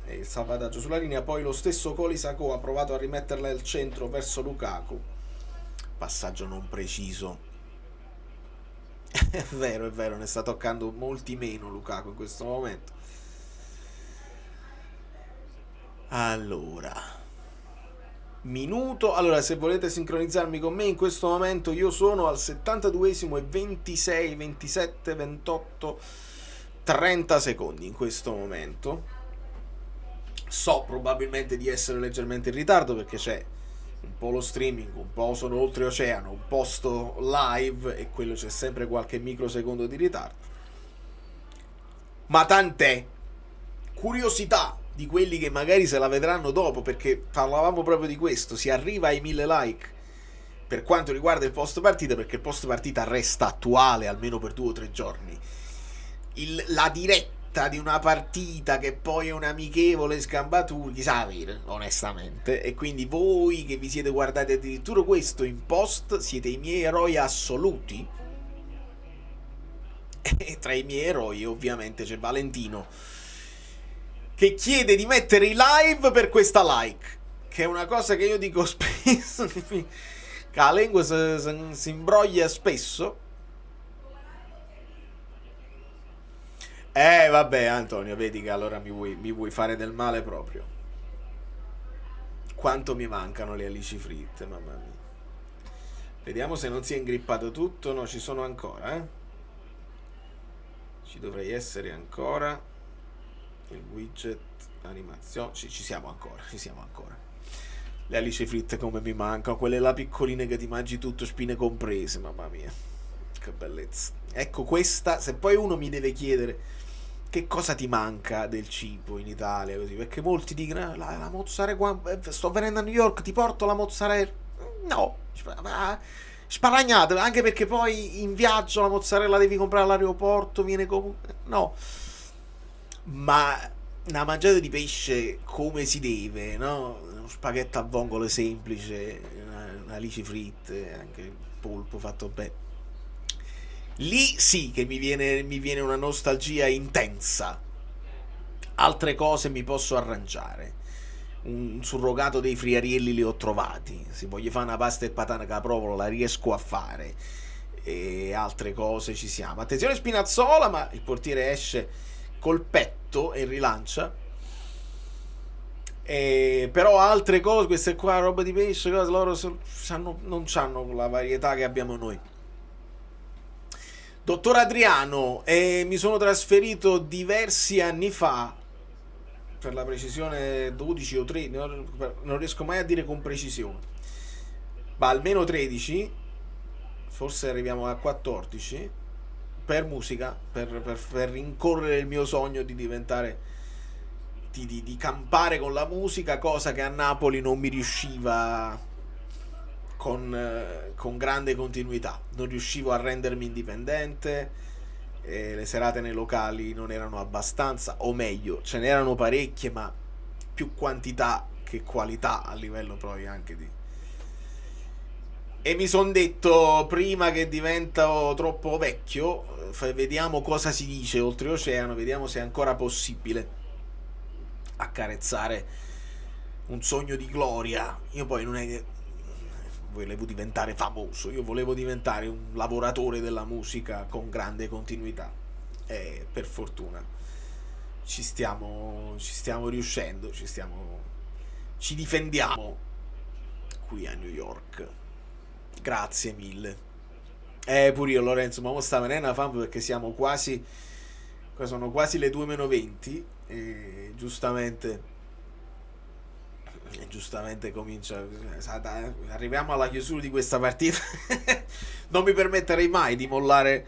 e il salvataggio sulla linea, poi lo stesso Colisacco ha provato a rimetterla al centro verso Lukaku, passaggio non preciso. È vero, ne sta toccando molti meno Lukaku in questo momento. Allora, se volete sincronizzarmi con me in questo momento, io sono al 72esimo e 26, 27, 28, 30 secondi in questo momento. So probabilmente di essere leggermente in ritardo perché c'è un po' lo streaming, un po' sono oltreoceano, un po' sto live e quello c'è sempre qualche microsecondo di ritardo, ma tant'è. Curiosità di quelli che magari se la vedranno dopo, perché parlavamo proprio di questo, si arriva ai 1000 like per quanto riguarda il post partita, perché il post partita resta attuale almeno per 2 o 3 giorni. La diretta di una partita che poi è un amichevole scambatura, chissà avere, onestamente, e quindi voi che vi siete guardati addirittura questo in post siete i miei eroi assoluti. E tra i miei eroi ovviamente c'è Valentino che chiede di mettere i live per questa like, che è una cosa che io dico spesso, che la lingua si imbroglia spesso. Vabbè Antonio, vedi che allora mi vuoi fare del male proprio. Quanto mi mancano le alici fritte, mamma mia. Vediamo se non si è ingrippato tutto. No, ci sono ancora, ci dovrei essere ancora. Il widget animazione, ci siamo ancora. Le alici fritte come mi mancano, quelle là piccoline che ti mangi tutto, spine comprese, mamma mia, che bellezza. Ecco, questa, se poi uno mi deve chiedere che cosa ti manca del cibo in Italia, così, perché molti dicono la mozzarella, sto venendo a New York, ti porto la mozzarella. No, sparagnate, anche perché poi in viaggio la mozzarella devi comprare all'aeroporto, viene comunque, no, ma una mangiata di pesce come si deve, no? Uno spaghetto a vongole semplice, una alici fritte, anche il polpo fatto bene. Lì sì che mi viene una nostalgia intensa. Altre cose mi posso arrangiare. Un surrogato dei friarielli li ho trovati. Se voglio fare una pasta e patata caprovola la riesco a fare. E altre cose ci siamo. Attenzione Spinazzola, ma il portiere esce col petto e rilancia. Però altre cose, queste qua, roba di pesce, cose, loro non hanno la varietà che abbiamo noi. Dottor Adriano, mi sono trasferito diversi anni fa, per la precisione 12 o 13, non riesco mai a dire con precisione, ma almeno 13, forse arriviamo a 14, per musica, per rincorrere il mio sogno di diventare di campare con la musica, cosa che a Napoli non mi riusciva con grande continuità. Non riuscivo a rendermi indipendente, le serate nei locali non erano abbastanza, o meglio, ce n'erano parecchie, ma più quantità che qualità a livello poi anche di... E mi son detto, prima che divento troppo vecchio, vediamo cosa si dice oltreoceano, vediamo se è ancora possibile accarezzare un sogno di gloria. Io poi non è che volevo diventare famoso, io volevo diventare un lavoratore della musica con grande continuità, e per fortuna ci stiamo riuscendo, ci difendiamo qui a New York. Grazie mille. Pure io, Lorenzo, ma mo sta venendo una fame perché sono quasi le 2:20 e giustamente comincia, arriviamo alla chiusura di questa partita. Non mi permetterei mai di mollare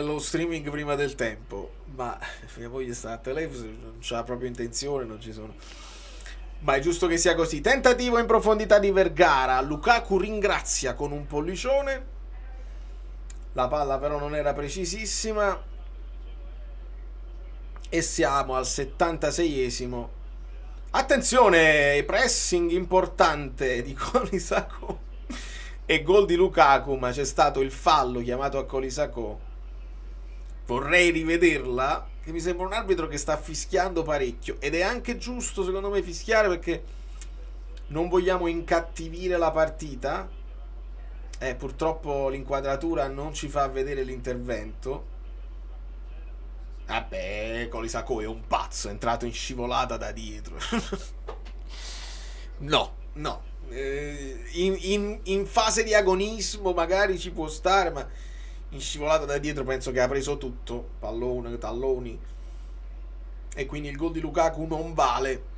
lo streaming prima del tempo, ma mia moglie sta a telefono, non c'ha proprio intenzione, non ci sono, ma è giusto che sia così. Tentativo in profondità di Vergara, Lukaku ringrazia con un pollicione, la palla però non era precisissima, e siamo al 76esimo. Attenzione, pressing importante di Kolisako e gol di Lukaku, ma c'è stato il fallo chiamato a Kolisako. Vorrei rivederla, che mi sembra un arbitro che sta fischiando parecchio, ed è anche giusto secondo me fischiare, perché non vogliamo incattivire la partita. Purtroppo l'inquadratura non ci fa vedere l'intervento. Vabbè, Kolisako è un pazzo, è entrato in scivolata da dietro. No. In fase di agonismo magari ci può stare, ma in scivolata da dietro penso che ha preso tutto, pallone, talloni, e quindi il gol di Lukaku non vale.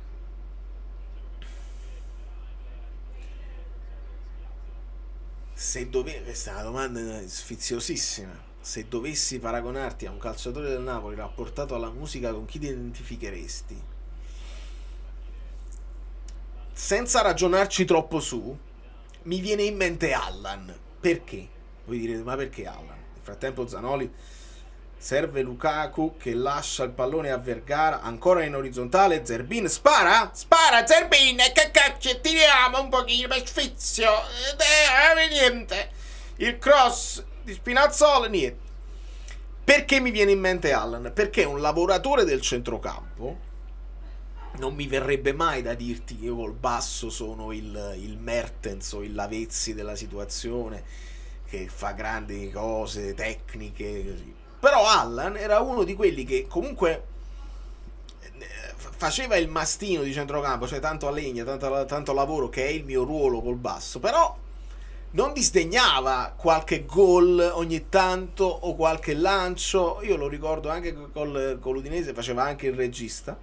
Questa è una domanda sfiziosissima. Se dovessi paragonarti a un calciatore del Napoli rapportato alla musica, con chi ti identificheresti? Senza ragionarci troppo su, mi viene in mente Allan. Perché? Voi direte, ma perché Allan? Nel frattempo Zanoli serve Lukaku che lascia il pallone a Vergara, ancora in orizzontale, Zerbin spara Zerbin, che cacchio, tiriamo un pochino per sfizio, niente, il cross di Spinazzola, niente. Perché mi viene in mente Allan? Perché un lavoratore del centrocampo, non mi verrebbe mai da dirti che io col basso sono il Mertens o il Lavezzi della situazione, che fa grandi cose tecniche così. Però Allan era uno di quelli che comunque faceva il mastino di centrocampo, cioè tanto a legna, tanto lavoro, che è il mio ruolo col basso, però non disdegnava qualche gol ogni tanto o qualche lancio. Io lo ricordo anche con l'Udinese, faceva anche il regista,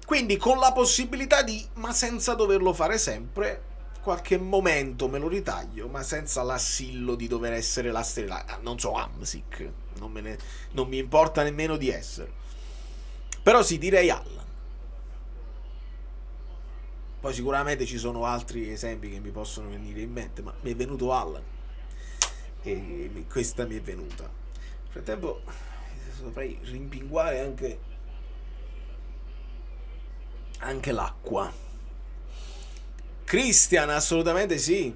quindi con la possibilità ma senza doverlo fare sempre, qualche momento me lo ritaglio, ma senza l'assillo di dover essere la stella. Non so, Hamsik, non mi importa nemmeno di essere, però sì, direi Allan. Poi sicuramente ci sono altri esempi che mi possono venire in mente, ma mi è venuto Allan e questa mi è venuta. Nel frattempo dovrei rimpinguare anche l'acqua. Christian, assolutamente sì.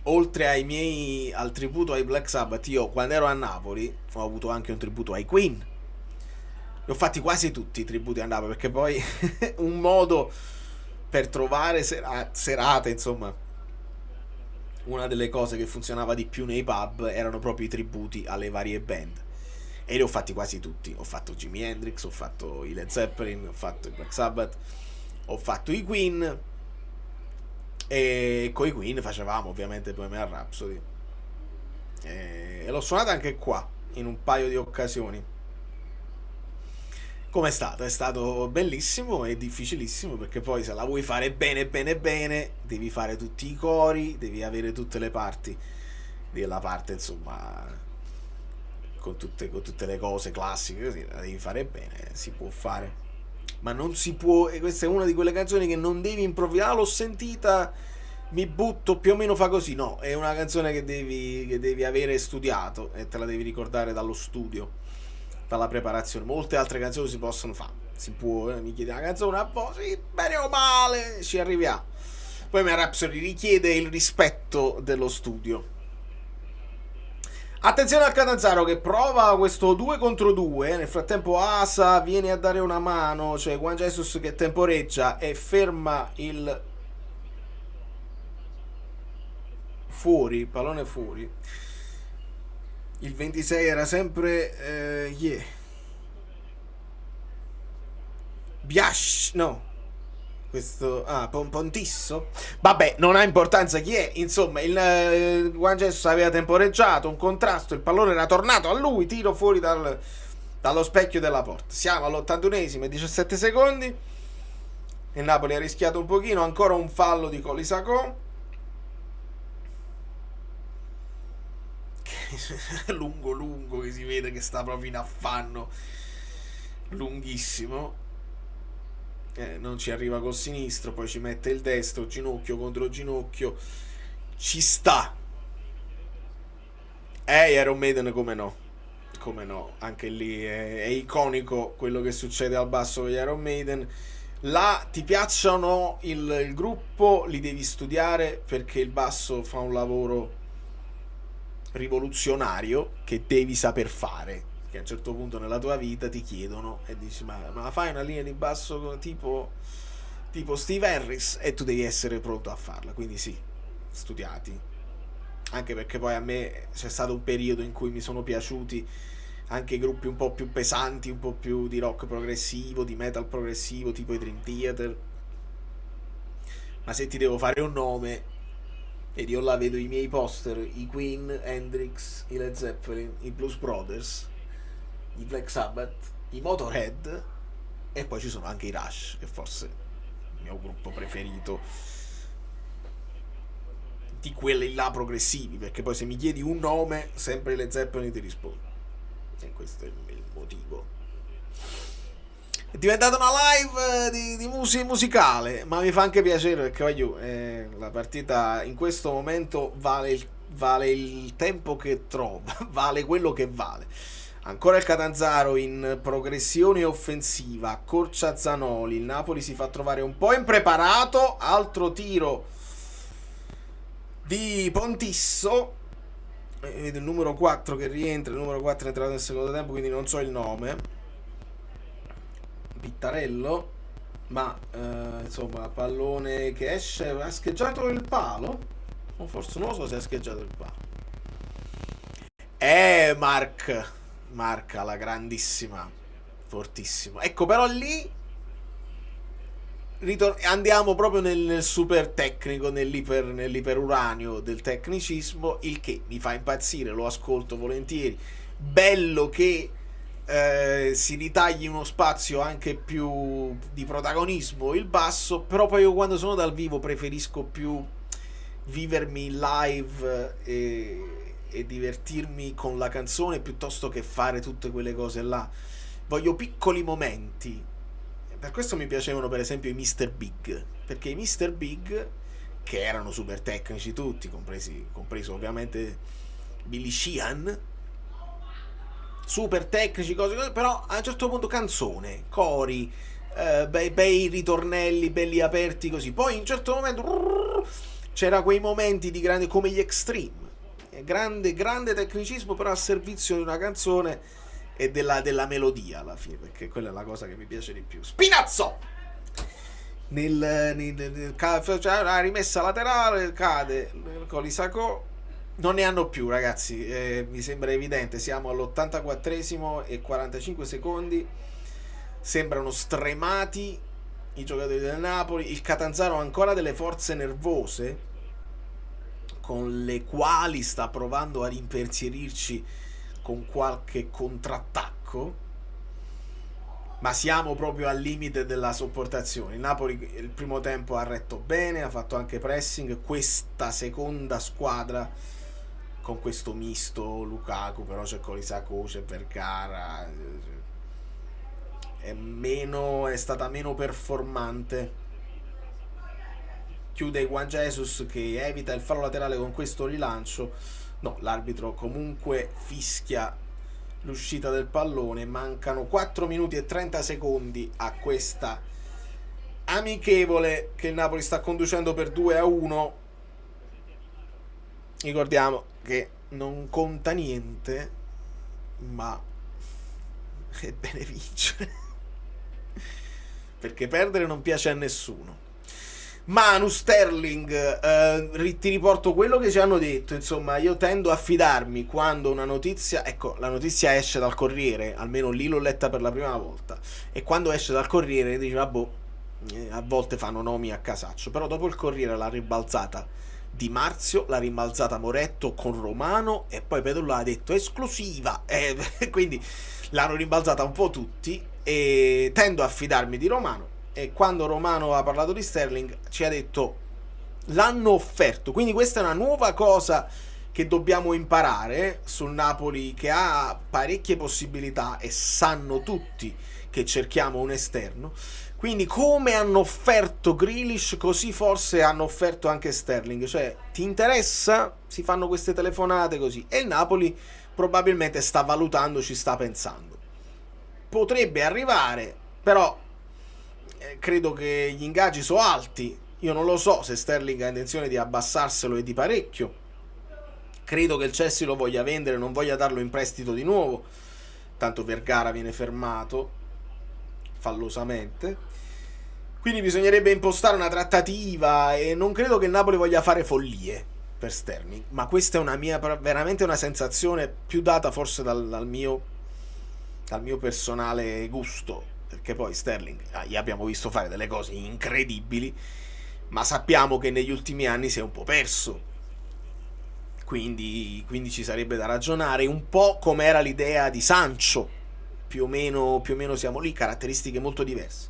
Oltre al tributo ai Black Sabbath, io quando ero a Napoli ho avuto anche un tributo ai Queen. Li ho fatti quasi tutti i tributi a Napoli, perché poi un modo per trovare serate, insomma, una delle cose che funzionava di più nei pub erano proprio i tributi alle varie band, e li ho fatti quasi tutti. Ho fatto Jimi Hendrix, ho fatto i Led Zeppelin, ho fatto i Black Sabbath, ho fatto i Queen, e con i Queen facevamo ovviamente Bohemian Rhapsody, e l'ho suonata anche qua in un paio di occasioni. Com'è stato? È stato bellissimo e difficilissimo, perché poi se la vuoi fare bene devi fare tutti i cori, devi avere tutte le parti della parte, insomma, con tutte le cose classiche, così la devi fare bene, si può fare. Ma non si può, e questa è una di quelle canzoni che non devi improvvisare. L'ho sentita, mi butto, più o meno fa così. No, è una canzone che devi avere studiato e te la devi ricordare dallo studio, dalla preparazione. Molte altre canzoni si possono fare, si può, mi chiede una canzone a voce, sì, bene o male ci arriviamo. Poi Bohemian Rhapsody richiede il rispetto dello studio. Attenzione al Catanzaro che prova questo 2 contro 2. Nel frattempo Asa viene a dare una mano. C'è Juan Jesus che temporeggia e ferma il fuori, pallone fuori. Il 26 era sempre Biash, no, questo Pontisso, vabbè, non ha importanza chi è. Insomma, il Juan Jesus aveva temporeggiato un contrasto, il pallone era tornato a lui, tiro fuori dallo specchio della porta. Siamo all'81esimo e 17 secondi. Il Napoli ha rischiato un pochino, ancora un fallo di Colisacco. lungo che si vede che sta proprio in affanno, lunghissimo. Non ci arriva col sinistro, poi ci mette il destro, ginocchio contro ginocchio, ci sta. Iron Maiden, come no, anche lì è iconico quello che succede al basso con gli Iron Maiden. Là ti piacciono il gruppo, li devi studiare, perché il basso fa un lavoro rivoluzionario che devi saper fare, che a un certo punto nella tua vita ti chiedono e dici ma fai una linea di basso tipo Steve Harris, e tu devi essere pronto a farla. Quindi sì, studiati, anche perché poi a me c'è stato un periodo in cui mi sono piaciuti anche gruppi un po' più pesanti, un po' più di rock progressivo, di metal progressivo, tipo i Dream Theater. Ma se ti devo fare un nome, ed io là vedo i miei poster, i Queen, Hendrix, i Led Zeppelin, i Blues Brothers, i Black Sabbath, i Motorhead, e poi ci sono anche i Rush, che forse è il mio gruppo preferito di quelli là progressivi, perché poi se mi chiedi un nome, sempre i Led Zeppelin ti rispondo, e questo è il motivo. È diventata una live di musica musicale, ma mi fa anche piacere, perché voglio, la partita in questo momento vale il tempo che trova, vale quello che vale. Ancora il Catanzaro in progressione offensiva, accorcia Zanoli, il Napoli si fa trovare un po' impreparato, altro tiro di Pontisso, vedo il numero 4 che rientra, il numero 4 è entrato nel secondo tempo, quindi non so il nome, Pittarello, ma insomma, pallone che esce, ha scheggiato il palo, o forse non lo so se ha scheggiato il palo. Marc alla grandissima, fortissimo. Ecco, però lì andiamo proprio nel super tecnico, nell'iperuranio del tecnicismo, il che mi fa impazzire, lo ascolto volentieri. Bello che si ritagli uno spazio anche più di protagonismo il basso, però poi io quando sono dal vivo preferisco più vivermi live e divertirmi con la canzone piuttosto che fare tutte quelle cose là. Voglio piccoli momenti. Per questo mi piacevano per esempio i Mr. Big, perché i Mr. Big, che erano super tecnici tutti, compreso ovviamente Billy Sheehan, super tecnici, cose, però a un certo punto canzone, cori, bei ritornelli belli aperti così. Poi in un certo momento c'era quei momenti di grande, come gli Extreme, grande tecnicismo però a servizio di una canzone e della melodia alla fine, perché quella è la cosa che mi piace di più. Spinazzo cioè, la rimessa laterale, cade Colisacco, non ne hanno più, ragazzi, mi sembra evidente. Siamo all'84esimo e 45 secondi, sembrano stremati i giocatori del Napoli. Il Catanzaro ha ancora delle forze nervose con le quali sta provando a rimperzierirci con qualche contrattacco, ma siamo proprio al limite della sopportazione. Il Napoli il primo tempo ha retto bene, ha fatto anche pressing. Questa seconda squadra con questo misto Lukaku, però c'è Colisacco, c'è Vergara, è stata meno performante. Chiude Juan Jesus che evita il fallo laterale con questo rilancio. No, l'arbitro comunque fischia l'uscita del pallone. Mancano 4 minuti e 30 secondi a questa amichevole che il Napoli sta conducendo per 2-1. Ricordiamo che non conta niente, ma è bene vincere, perché perdere non piace a nessuno. Manu Sterling, ti riporto quello che ci hanno detto. Insomma, io tendo a fidarmi quando una notizia, ecco, la notizia esce dal Corriere, almeno lì l'ho letta per la prima volta, e quando esce dal Corriere dice vabbè, a volte fanno nomi a casaccio, però dopo il Corriere l'ha ribalzata Di Marzio, l'ha rimbalzata Moretto con Romano, e poi Pedro l'ha detto esclusiva, quindi l'hanno rimbalzata un po' tutti, e tendo a fidarmi di Romano. E quando Romano ha parlato di Sterling ci ha detto l'hanno offerto, quindi questa è una nuova cosa che dobbiamo imparare sul Napoli, che ha parecchie possibilità e sanno tutti che cerchiamo un esterno. Quindi come hanno offerto Grealish, così forse hanno offerto anche Sterling, cioè ti interessa? Si fanno queste telefonate così, e il Napoli probabilmente sta valutando, ci sta pensando, potrebbe arrivare, però credo che gli ingaggi sono alti. Io non lo so se Sterling ha intenzione di abbassarselo e di parecchio. Credo che il Chelsea lo voglia vendere, non voglia darlo in prestito di nuovo, tanto Vergara viene fermato fallosamente, quindi bisognerebbe impostare una trattativa, e non credo che il Napoli voglia fare follie per Sterling, ma questa è una mia, veramente una sensazione più data forse dal mio personale gusto, perché poi Sterling gli abbiamo visto fare delle cose incredibili, ma sappiamo che negli ultimi anni si è un po' perso, quindi ci sarebbe da ragionare un po' come era l'idea di Sancho, più o meno siamo lì, caratteristiche molto diverse,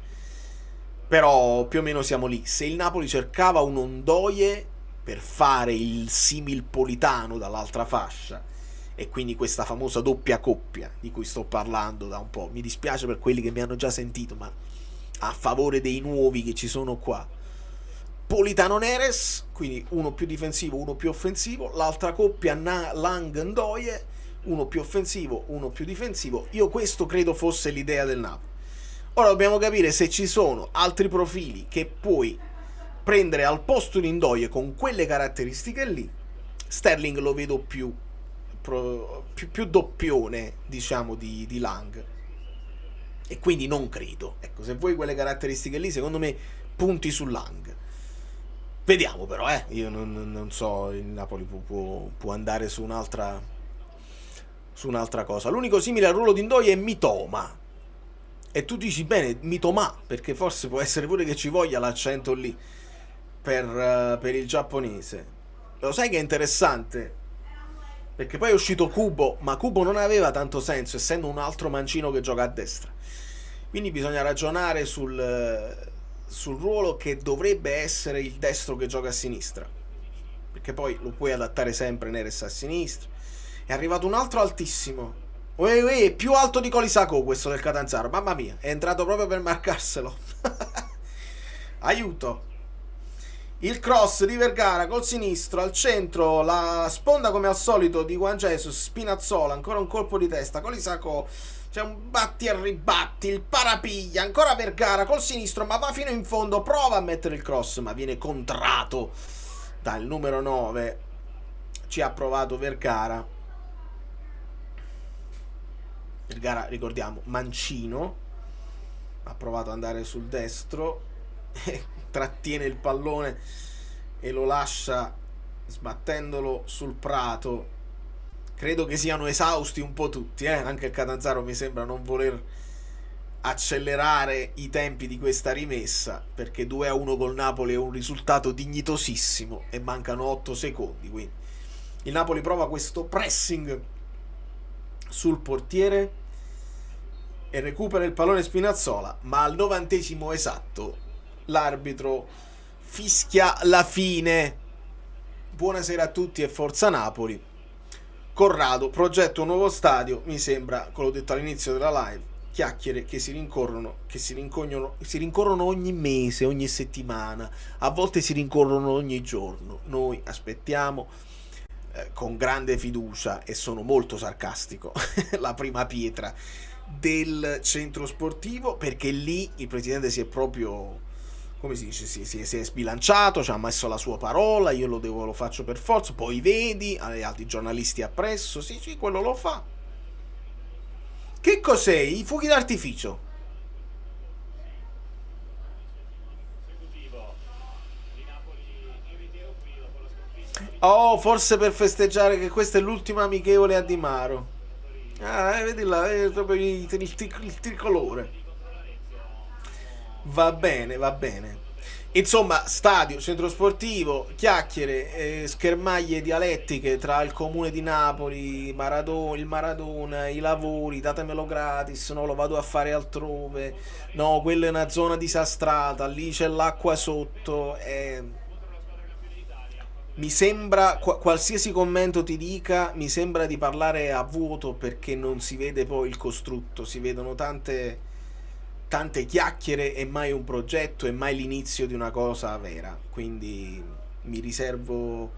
però più o meno siamo lì. Se il Napoli cercava un Ondoie per fare il simil Politano dall'altra fascia, e quindi questa famosa doppia coppia di cui sto parlando da un po', mi dispiace per quelli che mi hanno già sentito, ma a favore dei nuovi che ci sono qua, Politano Neres, quindi uno più difensivo, uno più offensivo, l'altra coppia Lang Ndoye, uno più offensivo, uno più difensivo. Io questo credo fosse l'idea del Napoli. Ora dobbiamo capire se ci sono altri profili che puoi prendere al posto di Ndoye con quelle caratteristiche lì. Sterling lo vedo più doppione, diciamo, di Lang, e quindi non credo, ecco, se vuoi quelle caratteristiche lì, secondo me punti su Lang. Vediamo però, io non so, il Napoli può andare su un'altra cosa. L'unico simile al ruolo di Ndoye è Mitoma, e tu dici bene Mitoma, perché forse può essere pure che ci voglia l'accento lì per il giapponese. Lo sai che è interessante? Perché poi è uscito Kubo, ma Kubo non aveva tanto senso, essendo un altro mancino che gioca a destra. Quindi bisogna ragionare sul ruolo che dovrebbe essere il destro che gioca a sinistra, perché poi lo puoi adattare sempre Neres a sinistra. È arrivato un altro altissimo, più alto di Colisacco questo del Catanzaro, mamma mia, è entrato proprio per marcarselo. Aiuto. Il cross di Vergara col sinistro al centro, la sponda come al solito di Juan Jesus, Spinazzola, ancora un colpo di testa, Colisacco, c'è un batti e ribatti, il parapiglia, ancora Vergara col sinistro, ma va fino in fondo, prova a mettere il cross, ma viene contrato dal numero 9. Ci ha provato Vergara, ricordiamo, mancino, ha provato ad andare sul destro, trattiene il pallone e lo lascia sbattendolo sul prato. Credo che siano esausti un po' tutti, anche il Catanzaro mi sembra non voler accelerare i tempi di questa rimessa, perché 2-1 col Napoli è un risultato dignitosissimo e mancano 8 secondi, quindi il Napoli prova questo pressing sul portiere e recupera il pallone Spinazzola, ma al 90° esatto l'arbitro fischia la fine. Buonasera a tutti e forza Napoli. Corrado, progetto un nuovo stadio, mi sembra, come l'ho detto all'inizio della live, chiacchiere che si rincorrono ogni mese, ogni settimana, a volte si rincorrono ogni giorno. Noi aspettiamo con grande fiducia, e sono molto sarcastico, la prima pietra del centro sportivo, perché lì il presidente si è proprio, come si dice, si è sbilanciato, ci ha messo la sua parola, io lo faccio per forza, poi vedi, agli altri giornalisti appresso, sì, quello lo fa. Che cos'è? I fuochi d'artificio? Oh, forse per festeggiare che questa è l'ultima amichevole a Di Maro. Vedi là, è proprio il tricolore. Va bene, va bene. Insomma, stadio, centro sportivo, chiacchiere, schermaglie dialettiche tra il comune di Napoli, il Maradona, i lavori, datemelo gratis, no, lo vado a fare altrove, no, quella è una zona disastrata, lì c'è l'acqua sotto. Mi sembra, qualsiasi commento ti dica, mi sembra di parlare a vuoto, perché non si vede poi il costrutto, si vedono tante chiacchiere e mai un progetto e mai l'inizio di una cosa vera. Quindi mi riservo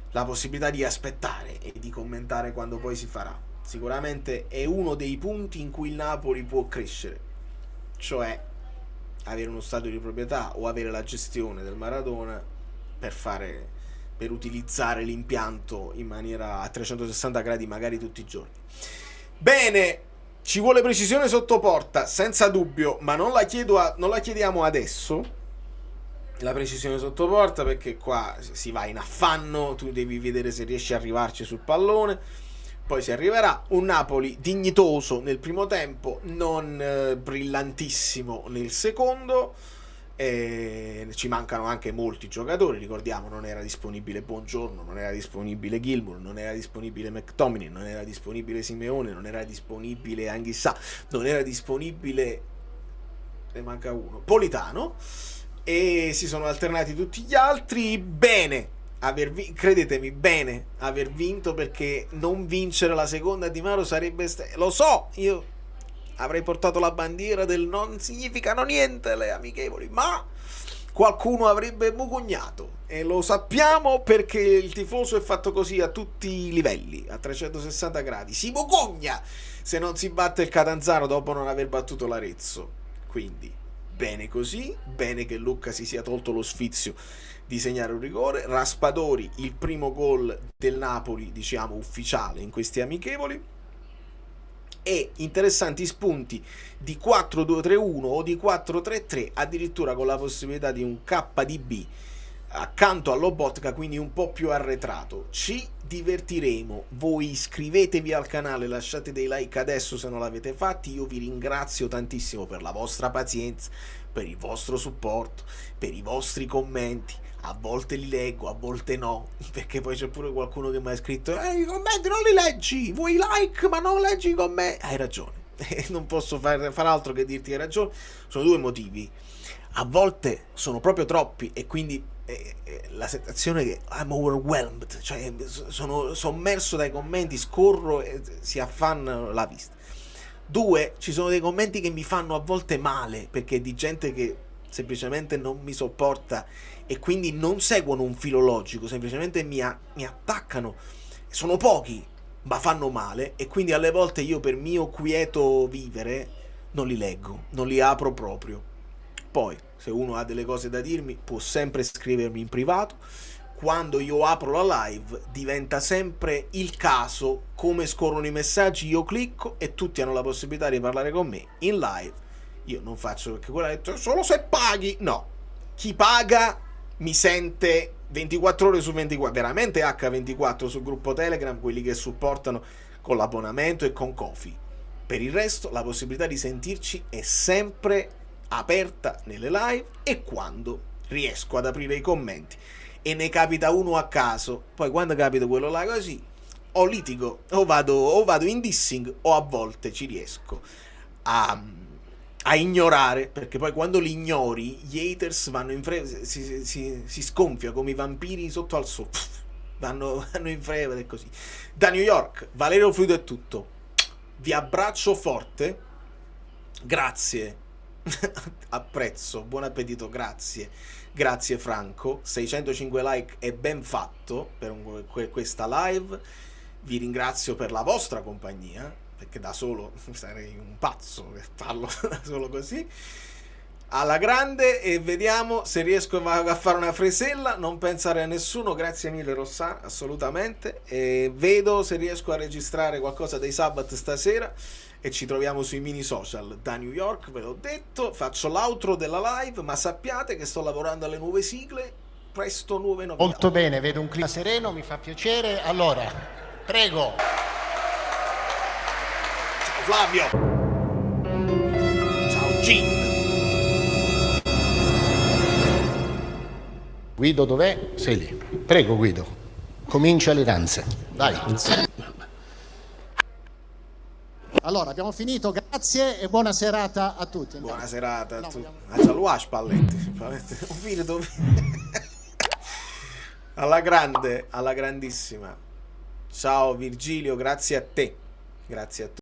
la possibilità di aspettare e di commentare quando poi si farà. Sicuramente è uno dei punti in cui il Napoli può crescere, cioè avere uno stadio di proprietà o avere la gestione del Maradona per utilizzare l'impianto in maniera a 360 gradi magari tutti i giorni. Bene, ci vuole precisione sotto porta, senza dubbio, ma non la chiediamo adesso, la precisione sotto porta, perché qua si va in affanno, tu devi vedere se riesci a arrivarci sul pallone, poi si arriverà. Un Napoli dignitoso nel primo tempo, non brillantissimo nel secondo. Ci mancano anche molti giocatori, ricordiamo, non era disponibile Buongiorno, non era disponibile Gilmour, non era disponibile McTominay, non era disponibile Simeone, non era disponibile Anghissà, non era disponibile, ne manca uno, Politano, e si sono alternati tutti gli altri. Bene credetemi, bene aver vinto, perché non vincere la seconda Di Maro sarebbe lo so, io avrei portato la bandiera del non significano niente le amichevoli, ma qualcuno avrebbe mugugnato, e lo sappiamo perché il tifoso è fatto così a tutti i livelli, a 360 gradi, si mugugna se non si batte il Catanzaro dopo non aver battuto l'Arezzo. Quindi bene così, bene che Lucca si sia tolto lo sfizio di segnare un rigore. Raspadori, il primo gol del Napoli, diciamo ufficiale in questi amichevoli, e interessanti spunti di 4-2-3-1 o di 4-3-3, addirittura con la possibilità di un KDB accanto all'Obotka, quindi un po' più arretrato. Ci divertiremo, voi iscrivetevi al canale, lasciate dei like adesso se non l'avete fatti. Io vi ringrazio tantissimo per la vostra pazienza, per il vostro supporto, per i vostri commenti. A volte li leggo, a volte no, perché poi c'è pure qualcuno che mi ha scritto i commenti non li leggi, vuoi like ma non leggi i commenti. Hai ragione, non posso far altro che dirti che hai ragione. Sono due motivi: a volte sono proprio troppi e quindi la sensazione che I'm overwhelmed, cioè sono sommerso dai commenti, scorro e si affanna la vista. Due, ci sono dei commenti che mi fanno a volte male, perché è di gente che semplicemente non mi sopporta e quindi non seguono un filo logico, semplicemente mi attaccano. Sono pochi, ma fanno male, e quindi alle volte io, per mio quieto vivere, non li leggo, non li apro proprio. Poi, se uno ha delle cose da dirmi, può sempre scrivermi in privato. Quando io apro la live diventa sempre il caso, come scorrono i messaggi, io clicco e tutti hanno la possibilità di parlare con me in live. Io non faccio, perché quella è solo se paghi. No, chi paga mi sente 24 ore su 24, veramente H24 sul gruppo Telegram, quelli che supportano con l'abbonamento e con Ko-fi. Per il resto la possibilità di sentirci è sempre aperta nelle live, e quando riesco ad aprire i commenti e ne capita uno a caso, poi quando capita quello là così, o litigo o vado in dissing, o a volte ci riesco a ignorare, perché poi quando li ignori gli haters vanno in si sgonfia come i vampiri sotto al sole, vanno in freva ed è così. Da New York, Valerio Fluido è tutto. Vi abbraccio forte. Grazie. Apprezzo. Buon appetito, grazie. Grazie Franco. 605 like è ben fatto per questa live. Vi ringrazio per la vostra compagnia, perché da solo sarei un pazzo per farlo da solo così. Alla grande, e vediamo se riesco a fare una fresella. Non pensare a nessuno. Grazie mille Rossana, assolutamente. E vedo se riesco a registrare qualcosa dei Sabbath stasera, e ci troviamo sui mini social. Da New York, ve l'ho detto, faccio l'outro della live, ma sappiate che sto lavorando alle nuove sigle, presto nuove novità. Molto bene, vedo un clima sereno, mi fa piacere. Allora, prego. Ciao Flavio. Ciao Gin. Guido dov'è? Sei lì. Prego Guido, comincia le danze. Dai. Allora, abbiamo finito, grazie e buona serata a tutti. Buona serata a tutti. Ciao Spalletti. Un video dove... Alla grande, alla grandissima. Ciao Virgilio, grazie a te. Grazie a tutti.